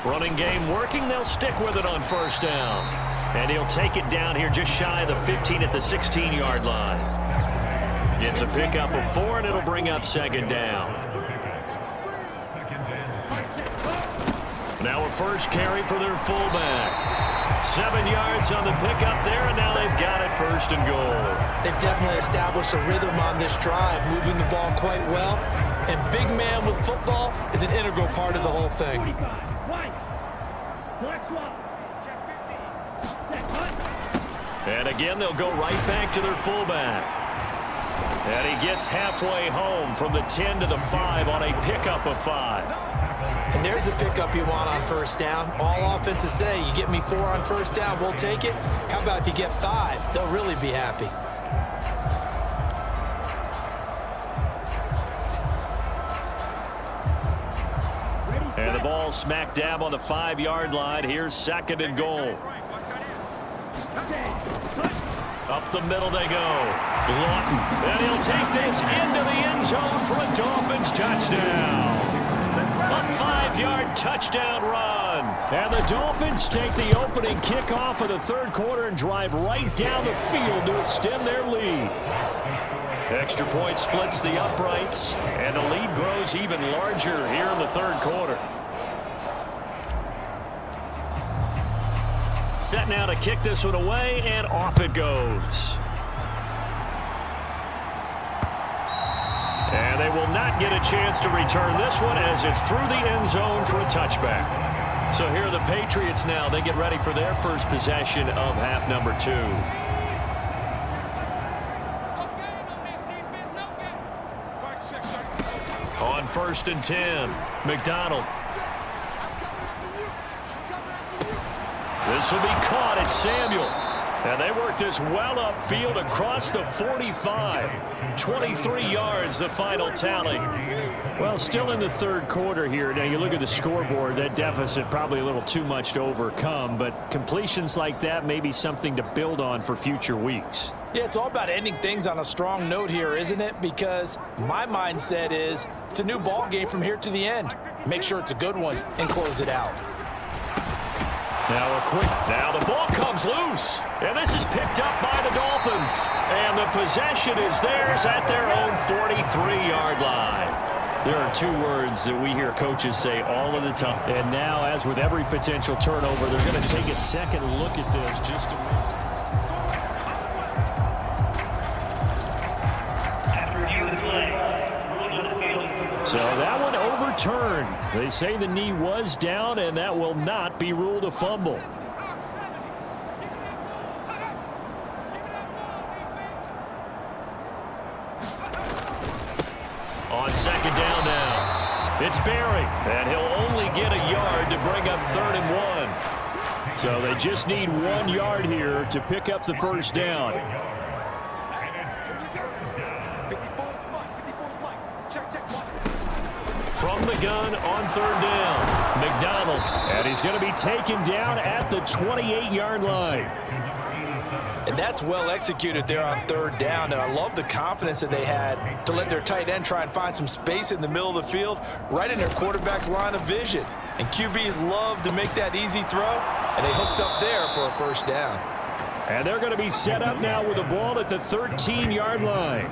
Running game working. They'll stick with it on first down. And he'll take it down here just shy of the 15 at the 16-yard line. It's a pickup of 4, and it'll bring up second down. Now a first carry for their fullback. 7 yards on the pickup there, and now they've got it first and goal. They've definitely established a rhythm on this drive, moving the ball quite well. And big man with football is an integral part of the whole thing. And again, they'll go right back to their fullback. And he gets halfway home from the 10 to the 5 on a pickup of 5. And there's the pickup you want on first down. All offenses say, you get me 4 on first down, we'll take it. How about if you get 5? They'll really be happy. And the ball smack dab on the 5-yard line. Here's second and goal. Up the middle they go. Lawton. And he'll take this into the end zone for a Dolphins touchdown. A 5-yard touchdown run. And the Dolphins take the opening kickoff of the third quarter and drive right down the field to extend their lead. Extra point splits the uprights, and the lead grows even larger here in the third quarter. Set now to kick this one away, and off it goes. And they will not get a chance to return this one as it's through the end zone for a touchback. So here are the Patriots now. They get ready for their first possession of half number 2. On first and 10, McDonald. This will be caught. It's Samuel. And they work this well upfield across the 45. 23 yards, the final tally. Well, still in the third quarter here. Now, you look at the scoreboard, that deficit probably a little too much to overcome, but completions like that may be something to build on for future weeks. Yeah, it's all about ending things on a strong note here, isn't it? Because my mindset is it's a new ball game from here to the end. Make sure it's a good one and close it out. Now the ball comes loose, and this is picked up by the Dolphins. And the possession is theirs at their own 43-yard line. There are 2 words that we hear coaches say all of the time. And now, as with every potential turnover, they're going to take a second look at this just to make. So that one overturned. They say the knee was down, and that will not be ruled a fumble. On second down now, it's Barry, and he'll only get a yard to bring up 3rd and 1. So they just need 1 yard here to pick up the first down. From the gun on 3rd down, McDonald. And he's going to be taken down at the 28-yard line. And that's well executed there on 3rd down. And I love the confidence that they had to let their tight end try and find some space in the middle of the field, right in their quarterback's line of vision. And QBs love to make that easy throw, and they hooked up there for a first down. And they're going to be set up now with the ball at the 13-yard line.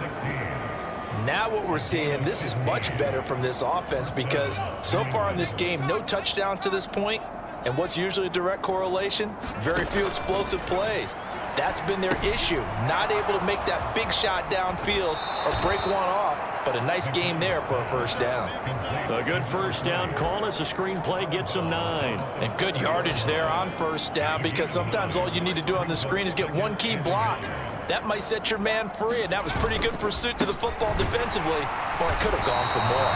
now what we're seeing, this is much better from this offense because so far in this game, no touchdowns to this point, and what's usually a direct correlation? Very few explosive plays. That's been their issue, not able to make that big shot downfield or break one off, but a nice game there for a first down. A good first down call as the screenplay gets them 9. And good yardage there on first down because sometimes all you need to do on the screen is get one key block. That might set your man free, and that was pretty good pursuit to the football defensively. Well, it could have gone for more.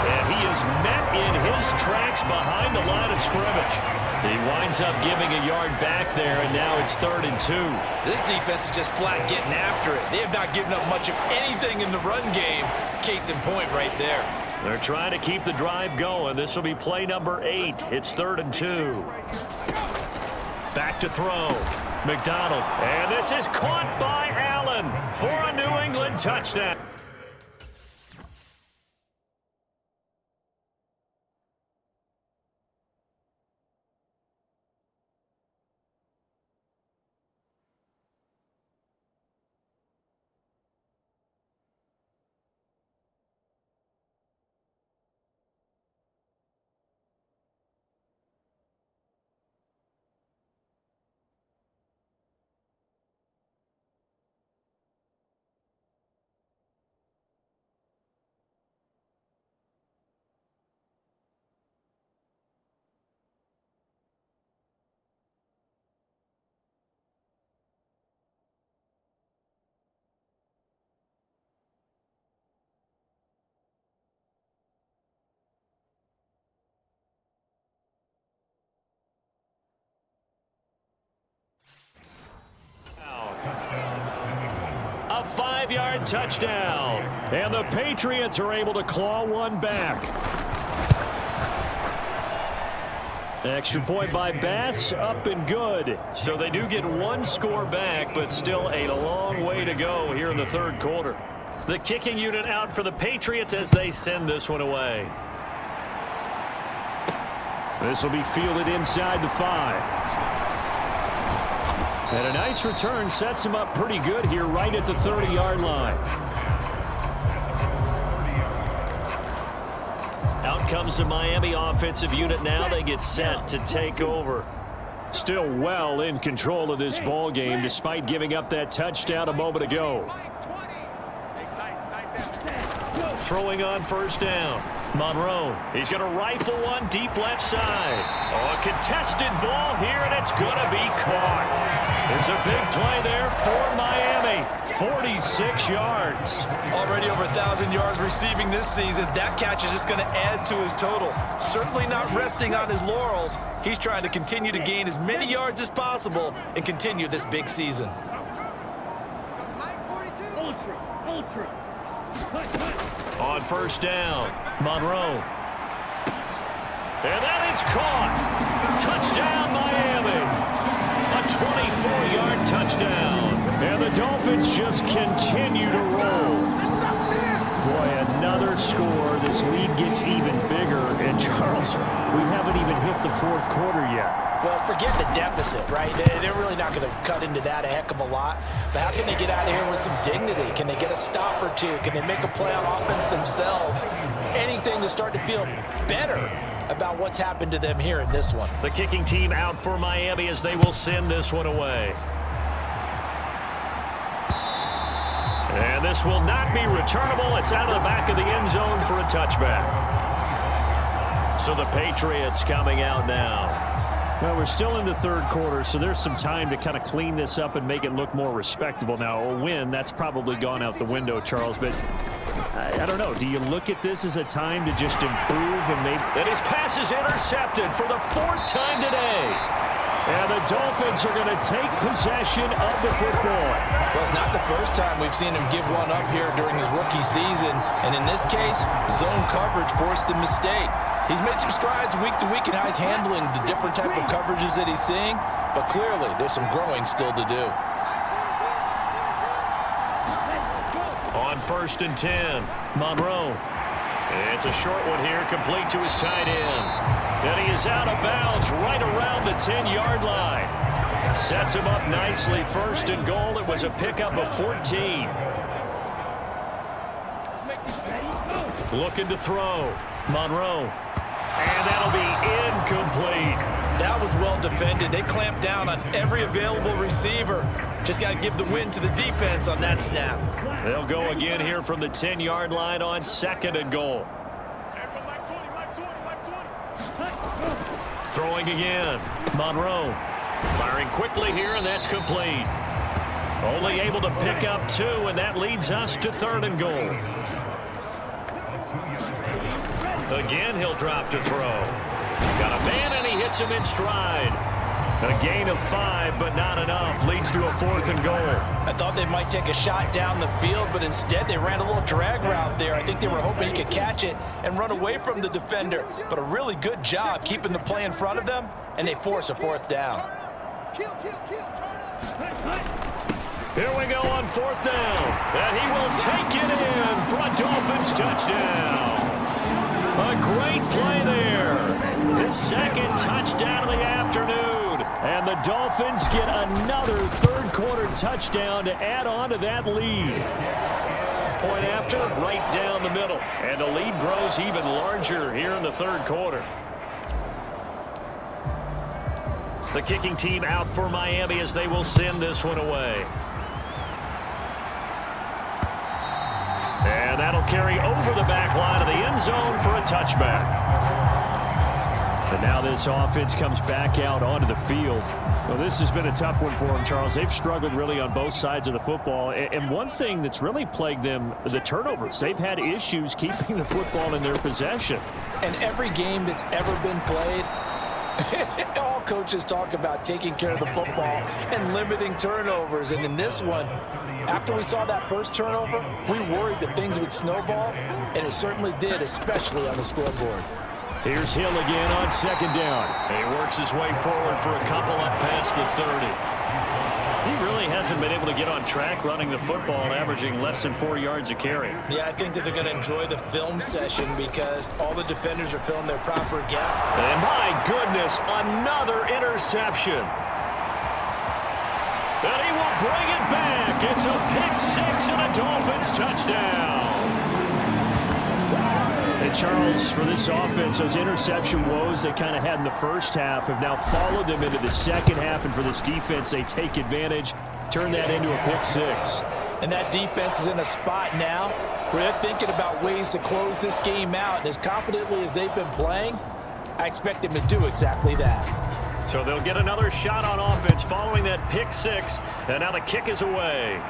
And he is met in his tracks behind the line of scrimmage. He winds up giving a yard back there, and now it's 3rd and 2. This defense is just flat getting after it. They have not given up much of anything in the run game. Case in point right there. They're trying to keep the drive going. This will be play number 8. It's 3rd and 2. Back to throw. McDonald. And this is caught by Allen for a New England touchdown. A 5-yard touchdown. And the Patriots are able to claw one back. Extra point by Bass, up and good. So they do get one score back, but still a long way to go here in the 3rd quarter. The kicking unit out for the Patriots as they send this one away. This will be fielded inside the 5. And a nice return sets him up pretty good here right at the 30-yard line. Out comes the Miami offensive unit now. They get set to take over. Still well in control of this ball game despite giving up that touchdown a moment ago. Throwing on first down. Monroe, he's going to rifle one deep left side. Oh, a contested ball here, and it's going to be caught. It's a big play there for Miami. 46 yards. Already over 1,000 yards receiving this season. That catch is just going to add to his total. Certainly not resting on his laurels. He's trying to continue to gain as many yards as possible and continue this big season. Ultra. On first down, Monroe. And that is caught. Touchdown, Miami. A 24-yard touchdown. And the Dolphins just continue to roll. Boy, another score. This lead gets even bigger. And, Charles, we haven't even hit the 4th quarter yet. Well, forget the deficit, right? They're really not going to cut into that a heck of a lot. But how can they get out of here with some dignity? Can they get a stop or two? Can they make a play on offense themselves? Anything to start to feel better about what's happened to them here in this one. The kicking team out for Miami as they will send this one away. And this will not be returnable. It's out of the back of the end zone for a touchback. So the Patriots coming out now. Well, we're still in the 3rd quarter, so there's some time to kind of clean this up and make it look more respectable. Now, a win, that's probably gone out the window, Charles, but I don't know. Do you look at this as a time to just improve and maybe... And his pass is intercepted for the 4th time today. And the Dolphins are going to take possession of the football. Well, it's not the first time we've seen him give one up here during his rookie season. And in this case, zone coverage forced the mistake. He's made some strides week to week in how he's handling the different type of coverages that he's seeing. But clearly, there's some growing still to do. On 1st and 10, Monroe. It's a short one here, complete to his tight end. And he is out of bounds right around the 10-yard line. Sets him up nicely. 1st and goal. It was a pickup of 14. Looking to throw. Monroe. And that'll be incomplete. That was well defended. They clamped down on every available receiver. Just got to give the win to the defense on that snap. They'll go again here from the 10-yard line on 2nd and goal. Throwing again. Monroe. Firing quickly here, and that's complete. Only able to pick up 2, and that leads us to 3rd and goal. Again, he'll drop to throw. Got a man, and he hits him in stride. A gain of 5, but not enough. Leads to a 4th and goal. I thought they might take a shot down the field, but instead they ran a little drag route there. I think they were hoping he could catch it and run away from the defender. But a really good job keeping the play in front of them, and they force a 4th down. Here we go on 4th down. And he will take it in for a Dolphins touchdown. A great play there. His 2nd touchdown of the afternoon. And the Dolphins get another 3rd quarter touchdown to add on to that lead. Point after, right down the middle. And the lead grows even larger here in the 3rd quarter. The kicking team out for Miami as they will send this one away. And that'll carry over the back line of the end zone for a touchback. And now this offense comes back out onto the field. Well, this has been a tough one for them, Charles. They've struggled really on both sides of the football. And one thing that's really plagued them, the turnovers. They've had issues keeping the football in their possession. And every game that's ever been played, all coaches talk about taking care of the football and limiting turnovers. And in this one, after we saw that first turnover, we worried that things would snowball, and it certainly did, especially on the scoreboard. Here's Hill again on 2nd down. He works his way forward for a couple up past the 30. He really hasn't been able to get on track running the football, averaging less than 4 yards a carry. Yeah, I think that they're going to enjoy the film session because all the defenders are filling their proper gaps. And my goodness, another interception. And he will bring it back. It's a pick 6 and a Dolphins touchdown. And Charles, for this offense, those interception woes they kind of had in the first half have now followed them into the second half. And for this defense, they take advantage, turn that into a pick 6. And that defense is in a spot now where they're thinking about ways to close this game out. And as confidently as they've been playing, I expect them to do exactly that. So they'll get another shot on offense following that pick 6. And now the kick is away.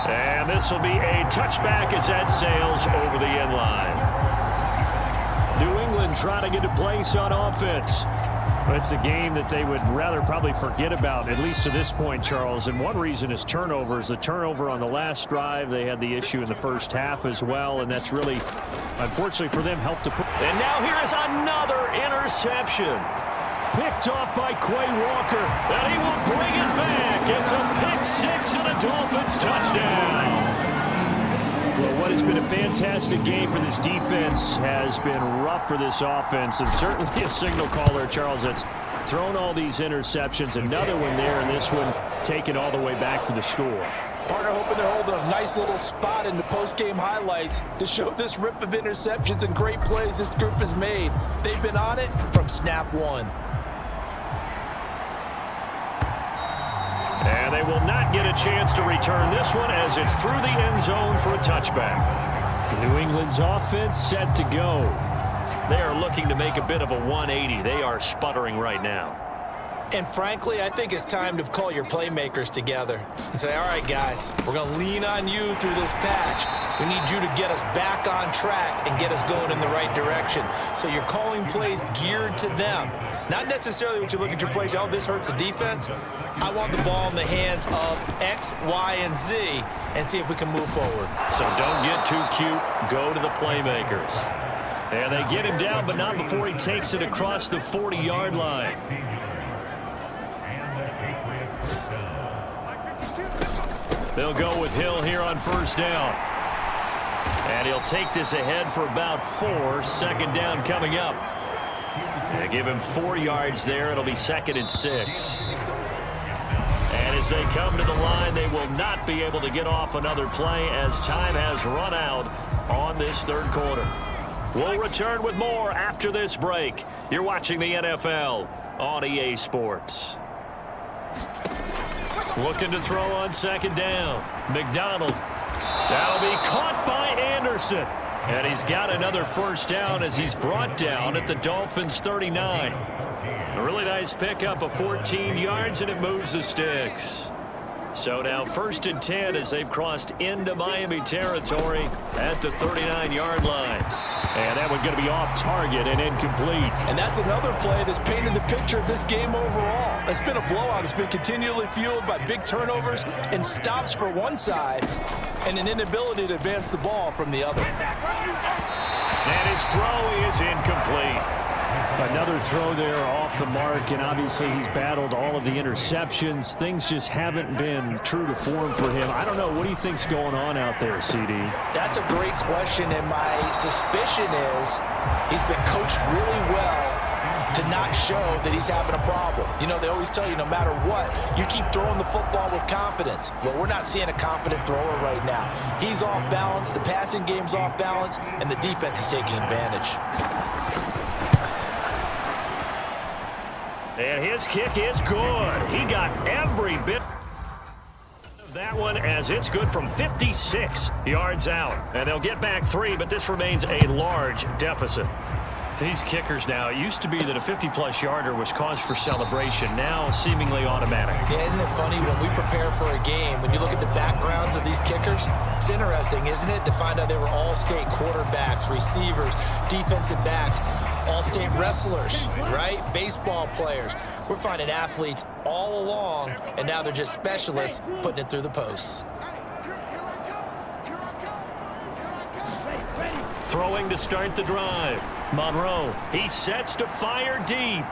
And this will be a touchback as that sails over the end line. New England trying to get a place on offense. It's a game that they would rather probably forget about, at least to this point, Charles. And one reason is turnovers. The turnover on the last drive, they had the issue in the first half as well. And that's really, unfortunately for them, helped to put. And now here is another interception. Picked off by Quay Walker, and he will bring it back. It's a pick 6 and a Dolphins touchdown. Well, what has been a fantastic game for this defense has been rough for this offense, and certainly a signal caller, Charles, that's thrown all these interceptions. Another one there, and this one taken all the way back for the score. Partner hoping they're holding a nice little spot in the post-game highlights to show this rip of interceptions and great plays this group has made. They've been on it from snap 1. And they will not get a chance to return this one as it's through the end zone for a touchback. New England's offense set to go. They are looking to make a bit of a 180. They are sputtering right now. And frankly, I think it's time to call your playmakers together and say, all right, guys, we're going to lean on you through this patch. We need you to get us back on track and get us going in the right direction. So you're calling plays geared to them. Not necessarily when you look at your plays, oh, this hurts the defense. I want the ball in the hands of X, Y, and Z and see if we can move forward. So don't get too cute. Go to the playmakers. And they get him down, but not before he takes it across the 40-yard line. They'll go with Hill here on first down. And he'll take this ahead for about 4. 2nd down coming up. They give him 4 yards there. It'll be 2nd and 6. And as they come to the line, they will not be able to get off another play as time has run out on this third quarter. We'll return with more after this break. You're watching the NFL on EA Sports. Looking to throw on second down. McDonald. That'll be caught by Anderson. And he's got another first down as he's brought down at the Dolphins' 39. A really nice pickup of 14 yards, and it moves the sticks. So now 1st and 10 as they've crossed into Miami territory at the 39-yard line. And that one's going to be off target and incomplete. And that's another play that's painted the picture of this game overall. It's been a blowout. It's been continually fueled by big turnovers and stops for one side and an inability to advance the ball from the other. And his throw is incomplete. Another throw there off the mark, and obviously he's battled all of the interceptions. Things just haven't been true to form for him. I don't know. What do you think's going on out there, CD? That's a great question, and my suspicion is he's been coached really well to not show that he's having a problem. You know, they always tell you no matter what, you keep throwing the football with confidence. Well, we're not seeing a confident thrower right now. He's off balance, the passing game's off balance, and the defense is taking advantage. And his kick is good. He got every bit of that one as it's good from 56 yards out. And they'll get back 3, but this remains a large deficit. These kickers now, it used to be that a 50-plus yarder was cause for celebration, now seemingly automatic. Yeah, isn't it funny when we prepare for a game, when you look at the backgrounds of these kickers, it's interesting, isn't it, to find out they were all-state quarterbacks, receivers, defensive backs, all-state wrestlers, right? Baseball players. We're finding athletes all along, and now they're just specialists putting it through the posts. Throwing to start the drive. Monroe, he sets to fire deep.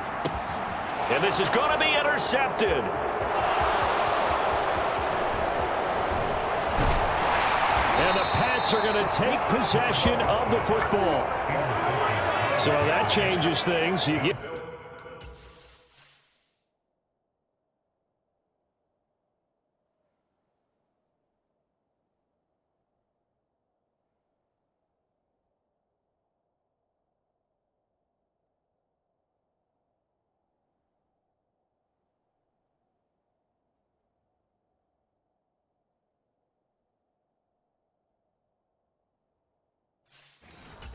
And this is going to be intercepted. And the Pats are going to take possession of the football. So that changes things. You get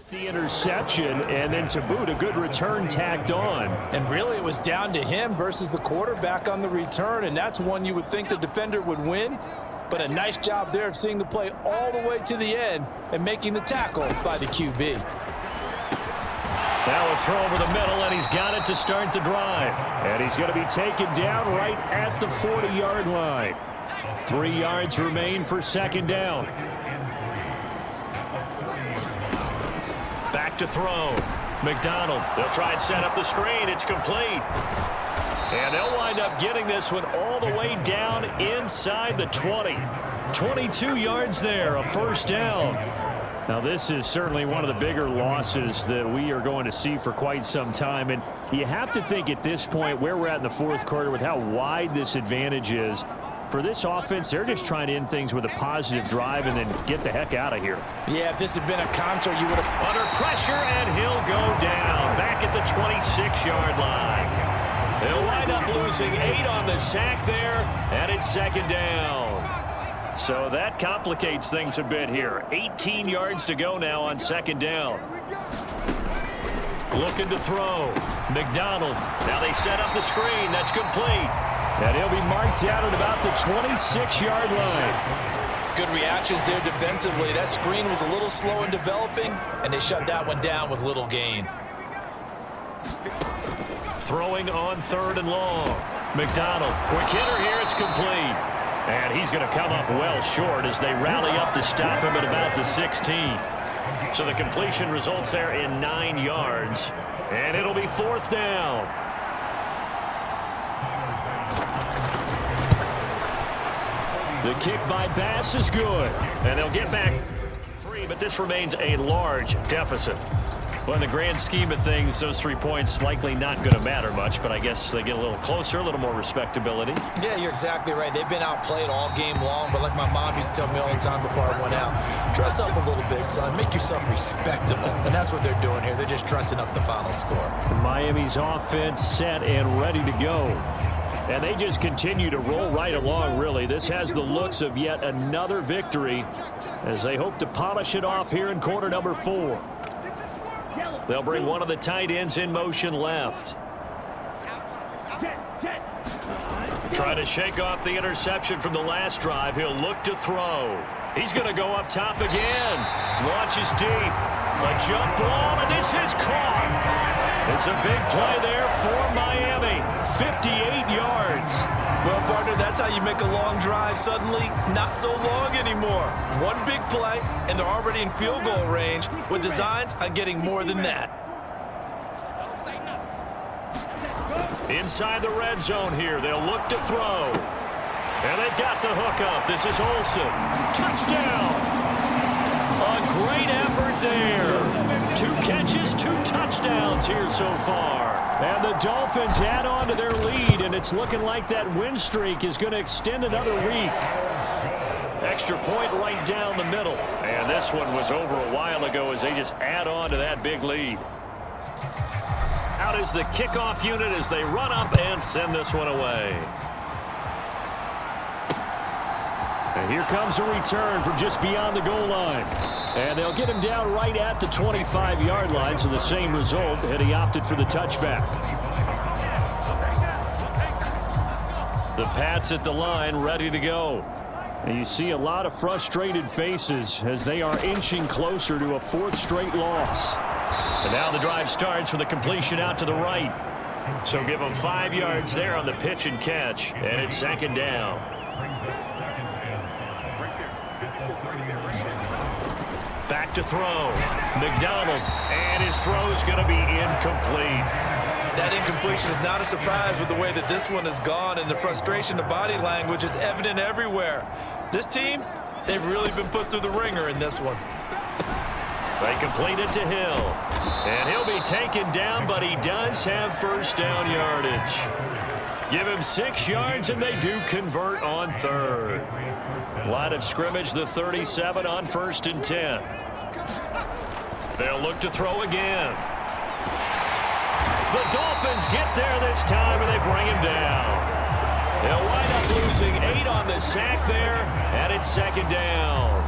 the interception, and then to boot, a good return tacked on. And really, it was down to him versus the quarterback on the return, and that's one you would think the defender would win. But a nice job there of seeing the play all the way to the end and making the tackle by the QB. Now a throw over the middle, and he's got it to start the drive. And he's going to be taken down right at the 40-yard line. 3 yards remain for second down. Back to throw. McDonald, they'll try and set up the screen. It's complete. And they'll wind up getting this one all the way down inside the 20. 22 yards there, a first down. Now, this is certainly one of the bigger losses that we are going to see for quite some time. And you have to think at this point where we're at in the fourth quarter with how wide this advantage is. For this offense, they're just trying to end things with a positive drive and then get the heck out of here. Yeah, if this had been a concert, you would have... Under pressure, and he'll go down back at the 26-yard line. They'll wind up losing 8 on the sack there, and it's second down. So that complicates things a bit here. 18 yards to go now on second down. Looking to throw. McDonald. Now they set up the screen. That's complete. And he'll be marked down at about the 26-yard line. Good reactions there defensively. That screen was a little slow in developing, and they shut that one down with little gain. Throwing on third and long. McDonald. Quick hitter here. It's complete. And he's going to come up well short as they rally up to stop him at about the 16. So the completion results there in 9 yards. And it'll be fourth down. The kick by Bass is good. And they'll get back 3, but this remains a large deficit. Well, in the grand scheme of things, those 3 points likely not going to matter much, but I guess they get a little closer, a little more respectability. Yeah, you're exactly right. They've been outplayed all game long, but like my mom used to tell me all the time before I went out, dress up a little bit, son. Make yourself respectable. And that's what they're doing here. They're just dressing up the final score. Miami's offense set and ready to go. And they just continue to roll right along, really. This has the looks of yet another victory as they hope to polish it off here in quarter number 4. They'll bring one of the tight ends in motion left. Trying to shake off the interception from the last drive. He'll look to throw. He's going to go up top again. Launches deep. A jump ball, and this is caught. It's a big play there for Miami. 58 yards. Well, partner, that's how you make a long drive suddenly not so long anymore. One big play, and they're already in field goal range with designs on getting more than that. Inside the red zone here, they'll look to throw. And they've got the hook up. This is Olsen. Touchdown! A great effort there. 2 catches, 2 touchdowns here so far. And the Dolphins add on to their lead, and it's looking like that win streak is going to extend another week. Extra point right down the middle. And this one was over a while ago as they just add on to that big lead. Out is the kickoff unit as they run up and send this one away. And here comes a return from just beyond the goal line. And they'll get him down right at the 25-yard line, so the same result, and he opted for the touchback. The Pats at the line, ready to go. And you see a lot of frustrated faces as they are inching closer to a 4th straight loss. And now the drive starts with a completion out to the right. So give them 5 yards there on the pitch and catch, and it's 2nd down. Back to throw. McDonald, and his throw's going to be incomplete. That incompletion is not a surprise with the way that this one has gone, and the frustration, the body language is evident everywhere. This team, they've really been put through the ringer in this one. They complete it to Hill. And he'll be taken down, but he does have 1st down yardage. Give him 6 yards, and they do convert on 3rd. Line of scrimmage, the 37 on 1st and 10. They'll look to throw again. The Dolphins get there this time, and they bring him down. They'll wind up losing 8 on the sack there, and it's 2nd down.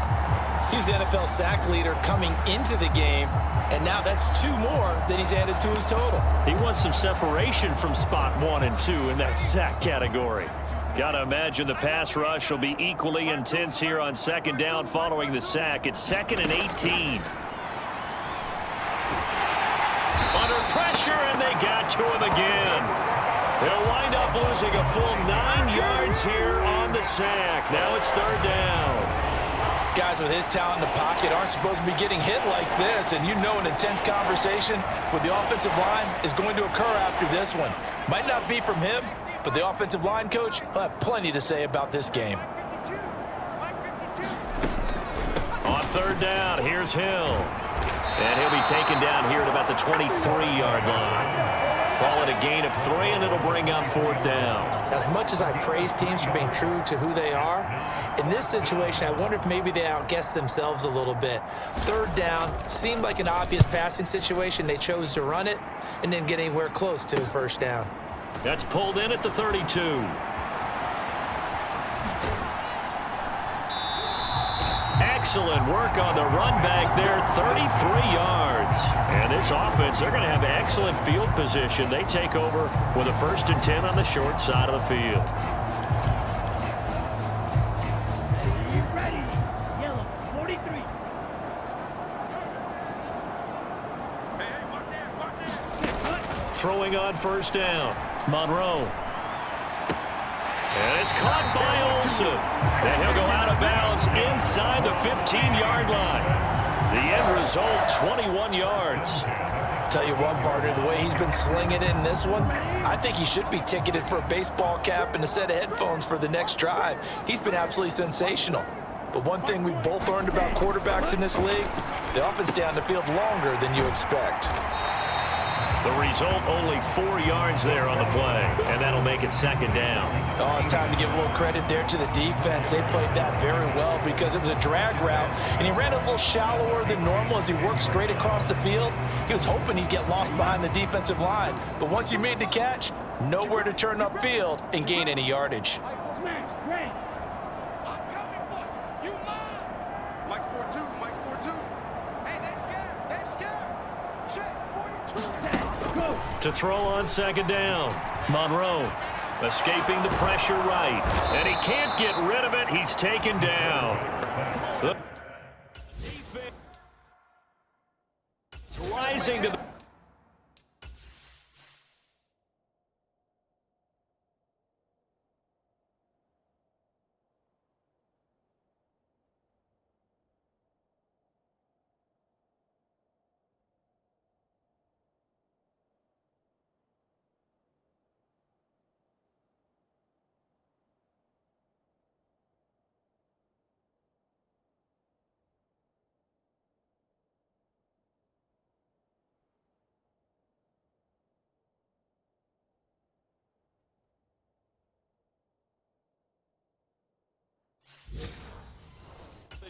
He's the NFL sack leader coming into the game, and now that's 2 more that he's added to his total. He wants some separation from spot 1 and 2 in that sack category. Gotta imagine the pass rush will be equally intense here on 2nd down following the sack. It's 2nd and 18. Under pressure, and they got to him again. They'll wind up losing a full 9 yards here on the sack. Now it's 3rd down. Guys with his talent in the pocket aren't supposed to be getting hit like this, and you know an intense conversation with the offensive line is going to occur after this one. Might not be from him, but the offensive line coach will have plenty to say about this game. On 3rd down, here's Hill. And he'll be taken down here at about the 23-yard line. Call it a gain of 3, and it'll bring up 4th down. As much as I praise teams for being true to who they are, in this situation, I wonder if maybe they outguessed themselves a little bit. 3rd down seemed like an obvious passing situation. They chose to run it and didn't get anywhere close to 1st down. That's pulled in at the 32. Excellent work on the run back there, 33 yards. And this offense, they're going to have excellent field position. They take over with a 1st and 10 on the short side of the field. Ready. Yellow, 43. Hey, watch it. Throwing on 1st down, Monroe. And it's caught by Olsen. And he'll go out of bounds inside the 15-yard line. The end result, 21 yards. Tell you what, partner, the way he's been slinging it in this one, I think he should be ticketed for a baseball cap and a set of headphones for the next drive. He's been absolutely sensational. But one thing we've both learned about quarterbacks in this league, They often stay on the field longer than you expect. The result, only 4 yards there on the play, and that'll make it second down. Oh, it's time to give a little credit there to the defense. They played that very well because it was a drag route, and he ran a little shallower than normal as he worked straight across the field. He was hoping he'd get lost behind the defensive line, but once he made the catch, nowhere to turn upfield and gain any yardage. Smash, great. I'm coming for you. You mine. Mike's 4-2. Mike's 4-2. Hey, they're scared. They're scared. Check. 42. Go. To throw on second down. Monroe escaping the pressure right. And he can't get rid of it. He's taken down. The defense rising to the...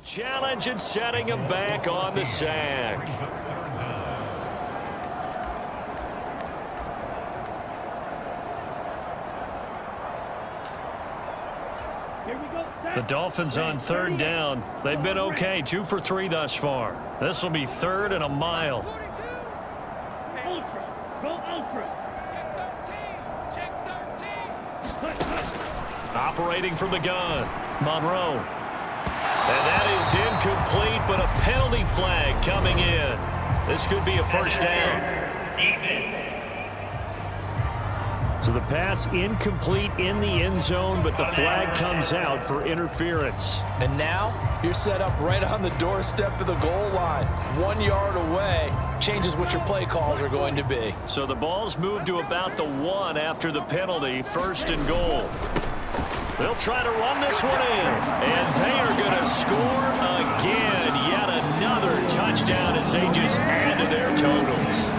challenge and setting him back on the sack. Here we go. Set. The Dolphins on third down. They've been okay, 2 for 3 thus far. This will be third and a mile. Ultra. Go ultra. Check 13. Operating from the gun. Monroe. And that is incomplete, but a penalty flag coming in. This could be a first down. So the pass incomplete in the end zone, but the flag comes out for interference. And now you're set up right on the doorstep of the goal line. 1 yard away changes what your play calls are going to be. So the ball's moved to about the 1 after the penalty, first and goal. They'll try to run this one in, and they are going to score again. Yet another touchdown as they just add to their totals.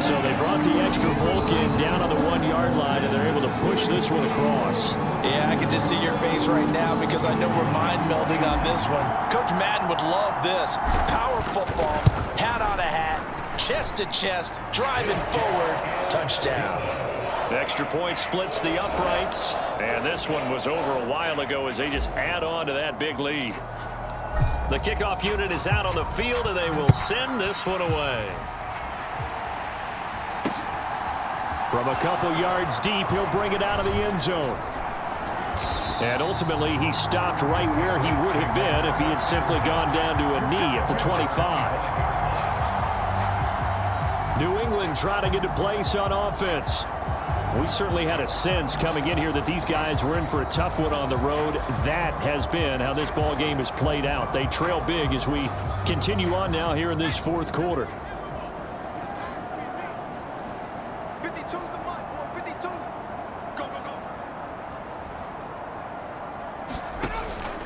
So they brought the extra bulk in down on the 1 yard line, and they're able to push this one across. Yeah, I can just see your face right now because I know we're mind melding on this one. Coach Madden would love this. Power football, hat on a hat, chest to chest, driving forward, touchdown. Extra point splits the uprights, and this one was over a while ago as they just add on to that big lead. The kickoff unit is out on the field, and they will send this one away. From a couple yards deep, he'll bring it out of the end zone. And ultimately, he stopped right where he would have been if he had simply gone down to a knee at the 25. New England trying to get to place on offense. We certainly had a sense coming in here that these guys were in for a tough one on the road. That has been how this ball game has played out. They trail big as we continue on now here in this fourth quarter. 52's the mark, boy. 52. Go, go, go.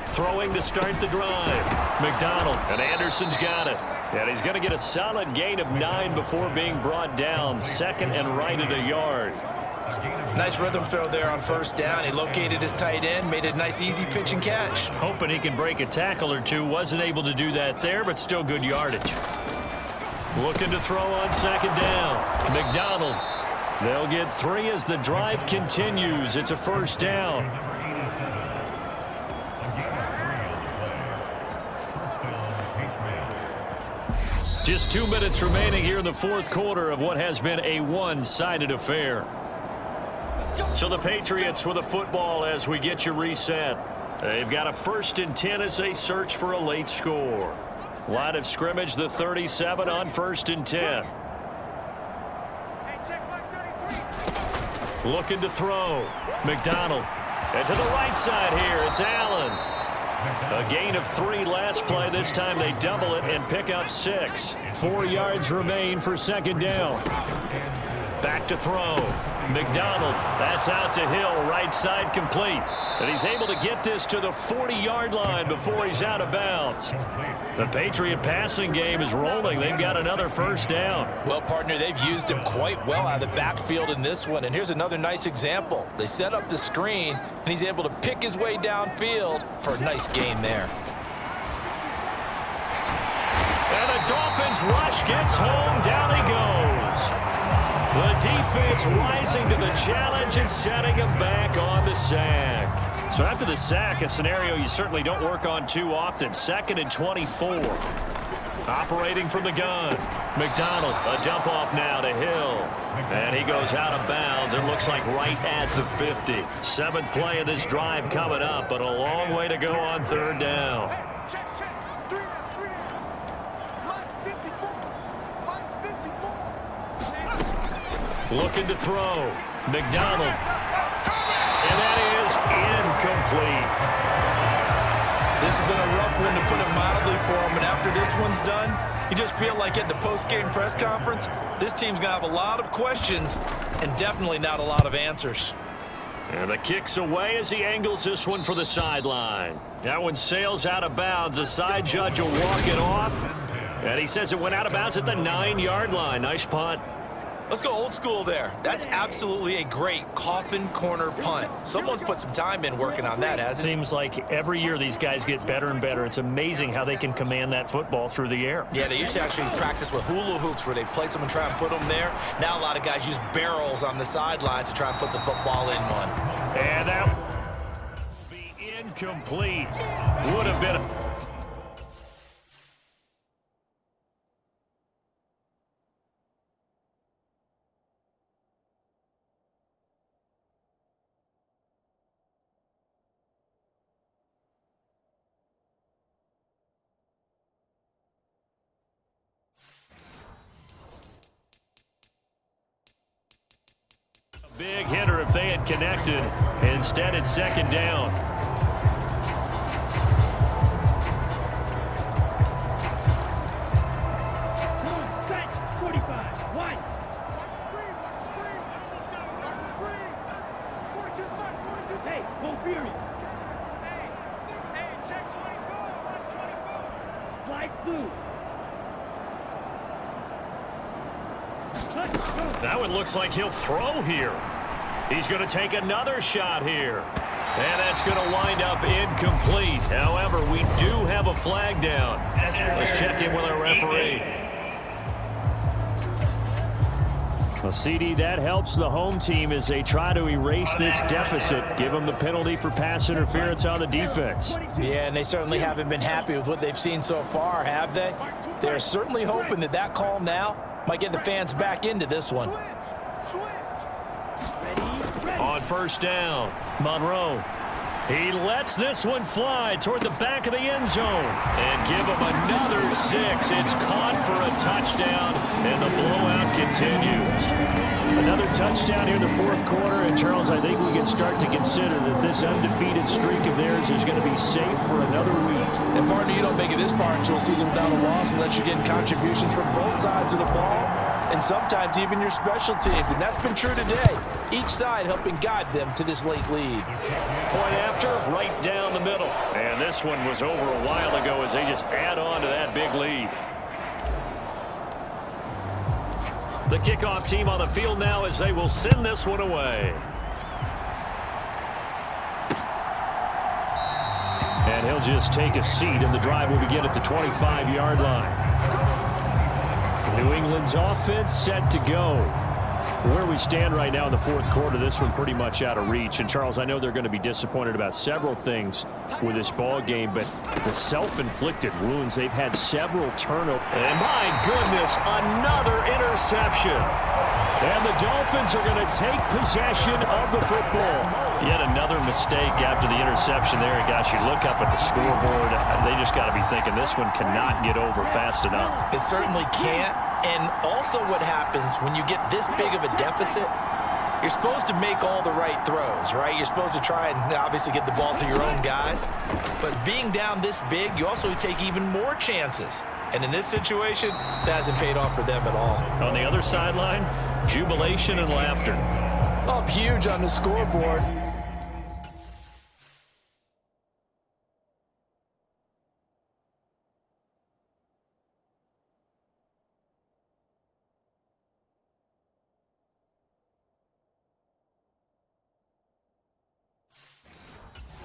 Throwing to start the drive. McDonald, and Anderson's got it. And he's going to get a solid gain of 9 before being brought down. Second and right at a yard. Nice rhythm throw there on first down. He located his tight end, made a nice easy pitch and catch. Hoping he can break a tackle or two. Wasn't able to do that there, but still good yardage. Looking to throw on second down. McDonald. They'll get 3 as the drive continues. It's a first down. Just 2 minutes remaining here in the fourth quarter of what has been a one-sided affair. So the Patriots with a football as we get you reset. They've got a 1st and 10 as they search for a late score. Line of scrimmage, the 37 on 1st and 10. Looking to throw. McDonald. And to the right side here, it's Allen. A gain of 3 last play. This time they double it and pick up 6. 4 yards remain for second down. Back to throw. McDonald. That's out to Hill. Right side complete. And he's able to get this to the 40-yard line before he's out of bounds. The Patriot passing game is rolling. They've got another first down. Well, partner, they've used him quite well out of the backfield in this one. And here's another nice example. They set up the screen, and he's able to pick his way downfield for a nice gain there. And the Dolphins rush gets home. Down he goes. The defense rising to the challenge and setting him back on the sack. So after the sack, a scenario you certainly don't work on too often. 2nd and 24. Operating from the gun. McDonald, a dump off now to Hill. And he goes out of bounds. It looks like right at the 50. 7th play of this drive coming up, but a long way to go on 3rd down. Check. 3 down. Line 54. Line 54. Looking to throw. McDonald. And that is incomplete. This has been a rough one, to put it mildly, for him. And after this one's done, you just feel like at the post-game press conference, this team's going to have a lot of questions and definitely not a lot of answers. And the kick's away as he angles this one for the sideline. That one sails out of bounds. The side judge will walk it off. And he says it went out of bounds at the 9-yard line. Nice punt. Let's go old school there. That's absolutely a great coffin corner punt. Someone's put some time in working on that, hasn't it? Seems like every year these guys get better and better. It's amazing how they can command that football through the air. Yeah, they used to actually practice with hula hoops where they place them and try and put them there. Now a lot of guys use barrels on the sidelines to try and put the football in one. And that will be incomplete. Would have been a... big hitter if they had connected. Instead, it's 2nd down. Set. 45. Wide. Screen. 42's mark. 42's. Hey, go Fury. Hey, check 24. Watch 24. Fly blue. Touch. Go. That one looks like he'll throw here. He's going to take another shot here. And that's going to wind up incomplete. However, we do have a flag down. Let's check in with our referee. Well, CD, that helps the home team as they try to erase this deficit. Give them the penalty for pass interference on the defense. Yeah, and they certainly haven't been happy with what they've seen so far, have they? They're certainly hoping that that call now might get the fans back into this one. Switch. On 1st down, Monroe. He lets this one fly toward the back of the end zone. And give him another 6. It's caught for a touchdown, and the blowout continues. Another touchdown here in the 4th quarter. And, Charles, I think we can start to consider that this undefeated streak of theirs is going to be safe for another week. And, partner, you don't make it this far into a season without a loss unless you're getting contributions from both sides of the ball, and sometimes even your special teams. And that's been true today. Each side helping guide them to this late lead. Point after, right down the middle. And this one was over a while ago as they just add on to that big lead. The kickoff team on the field now as they will send this one away. And he'll just take a seat, and the drive will begin at the 25-yard line. New England's offense set to go. Where we stand right now in the 4th quarter, this one pretty much out of reach. And, Charles, I know they're going to be disappointed about several things with this ball game, but the self-inflicted wounds, they've had several turnovers. And, my goodness, another interception. And the Dolphins are going to take possession of the football. Yet another mistake after the interception there. And, gosh, you look up at the scoreboard, they just got to be thinking this one cannot get over fast enough. It certainly can't. And also what happens when you get this big of a deficit, you're supposed to make all the right throws, right? You're supposed to try and obviously get the ball to your own guys. But being down this big, you also take even more chances. And in this situation, that hasn't paid off for them at all. On the other sideline, jubilation and laughter. Up huge on the scoreboard.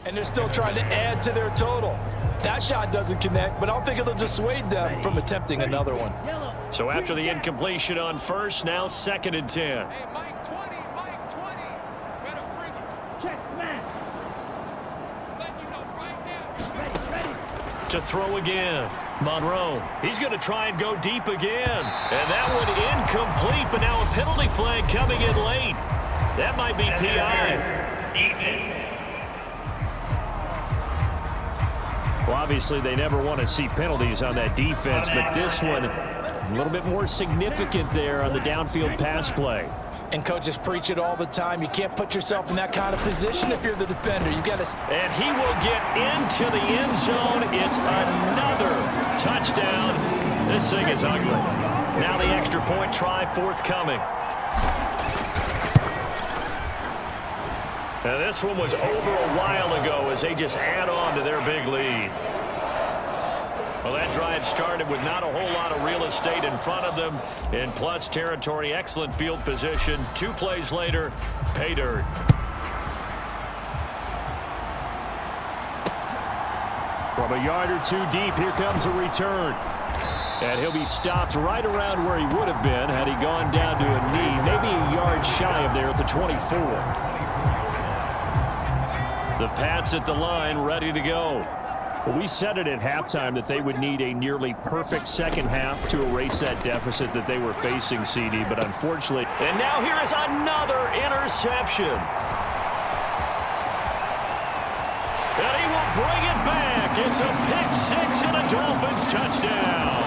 and they're still trying to add to their total. That shot doesn't connect, but I don't think it'll dissuade them from attempting another one. So after the incompletion on first, now 2nd and 10. Hey, Mike 20, Mike 20. Better bring it. Check, man. Let you know right now. Ready. To throw again. Monroe, he's going to try and go deep again. And that one incomplete, but now a penalty flag coming in late. That might be PI. Well, obviously, they never want to see penalties on that defense, but this one a little bit more significant there on the downfield pass play. And coaches preach it all the time. You can't put yourself in that kind of position if you're the defender. You got to. And he will get into the end zone. It's another touchdown. This thing is ugly. Now the extra point try forthcoming. Now this one was over a while ago as they just add on to their big lead. Well, that drive started with not a whole lot of real estate in front of them. In plus territory, excellent field position. 2 plays later, pay dirt. From a yard or 2 deep, here comes a return. And he'll be stopped right around where he would have been had he gone down to a knee, maybe a yard shy of there at the 24. The Pats at the line, ready to go. Well, we said it at halftime that they would need a nearly perfect second half to erase that deficit that they were facing, CD, but unfortunately. And now here is another interception. And he will bring it back. It's a pick 6 and a Dolphins touchdown.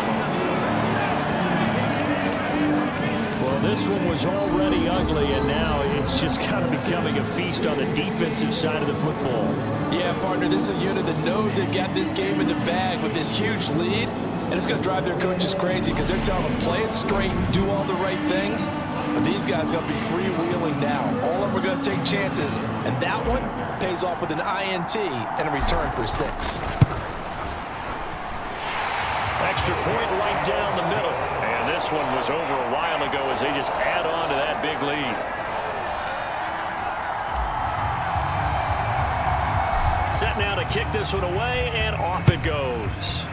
Well, this one was already ugly, and now it's just kind of becoming a feast on the defensive side of the football. Yeah, partner, this is a unit that knows they've got this game in the bag with this huge lead, and it's going to drive their coaches crazy because they're telling them play it straight and do all the right things. But these guys are going to be freewheeling now. All of them are going to take chances, and that one pays off with an INT and a return for 6. Extra point right down the middle. And this one was over a while ago as they just add on to that big lead. Set now to kick this one away, and off it goes.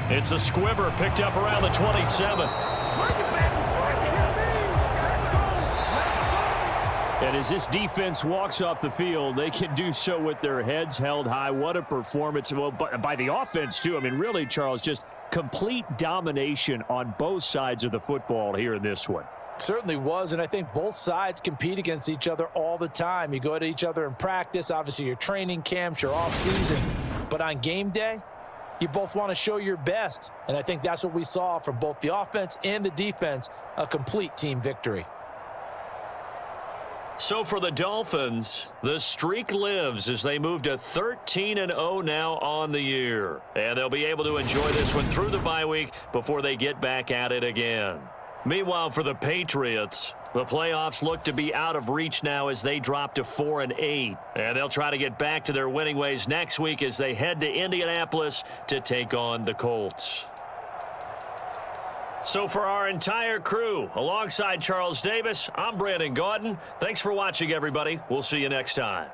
It's a squibber picked up around the 27. And as this defense walks off the field, they can do so with their heads held high. What a performance. Well, by the offense, too. I mean, really, Charles, just complete domination on both sides of the football here in this one. Certainly was, and I think both sides compete against each other all the time. You go at each other in practice, obviously your training camps, your off-season, but on game day, you both want to show your best, and I think that's what we saw from both the offense and the defense, a complete team victory. So for the Dolphins, the streak lives as they move to 13-0 now on the year. And they'll be able to enjoy this one through the bye week before they get back at it again. Meanwhile, for the Patriots, the playoffs look to be out of reach now as they drop to 4-8. And they'll try to get back to their winning ways next week as they head to Indianapolis to take on the Colts. So for our entire crew, alongside Charles Davis, I'm Brandon Gaudin. Thanks for watching, everybody. We'll see you next time.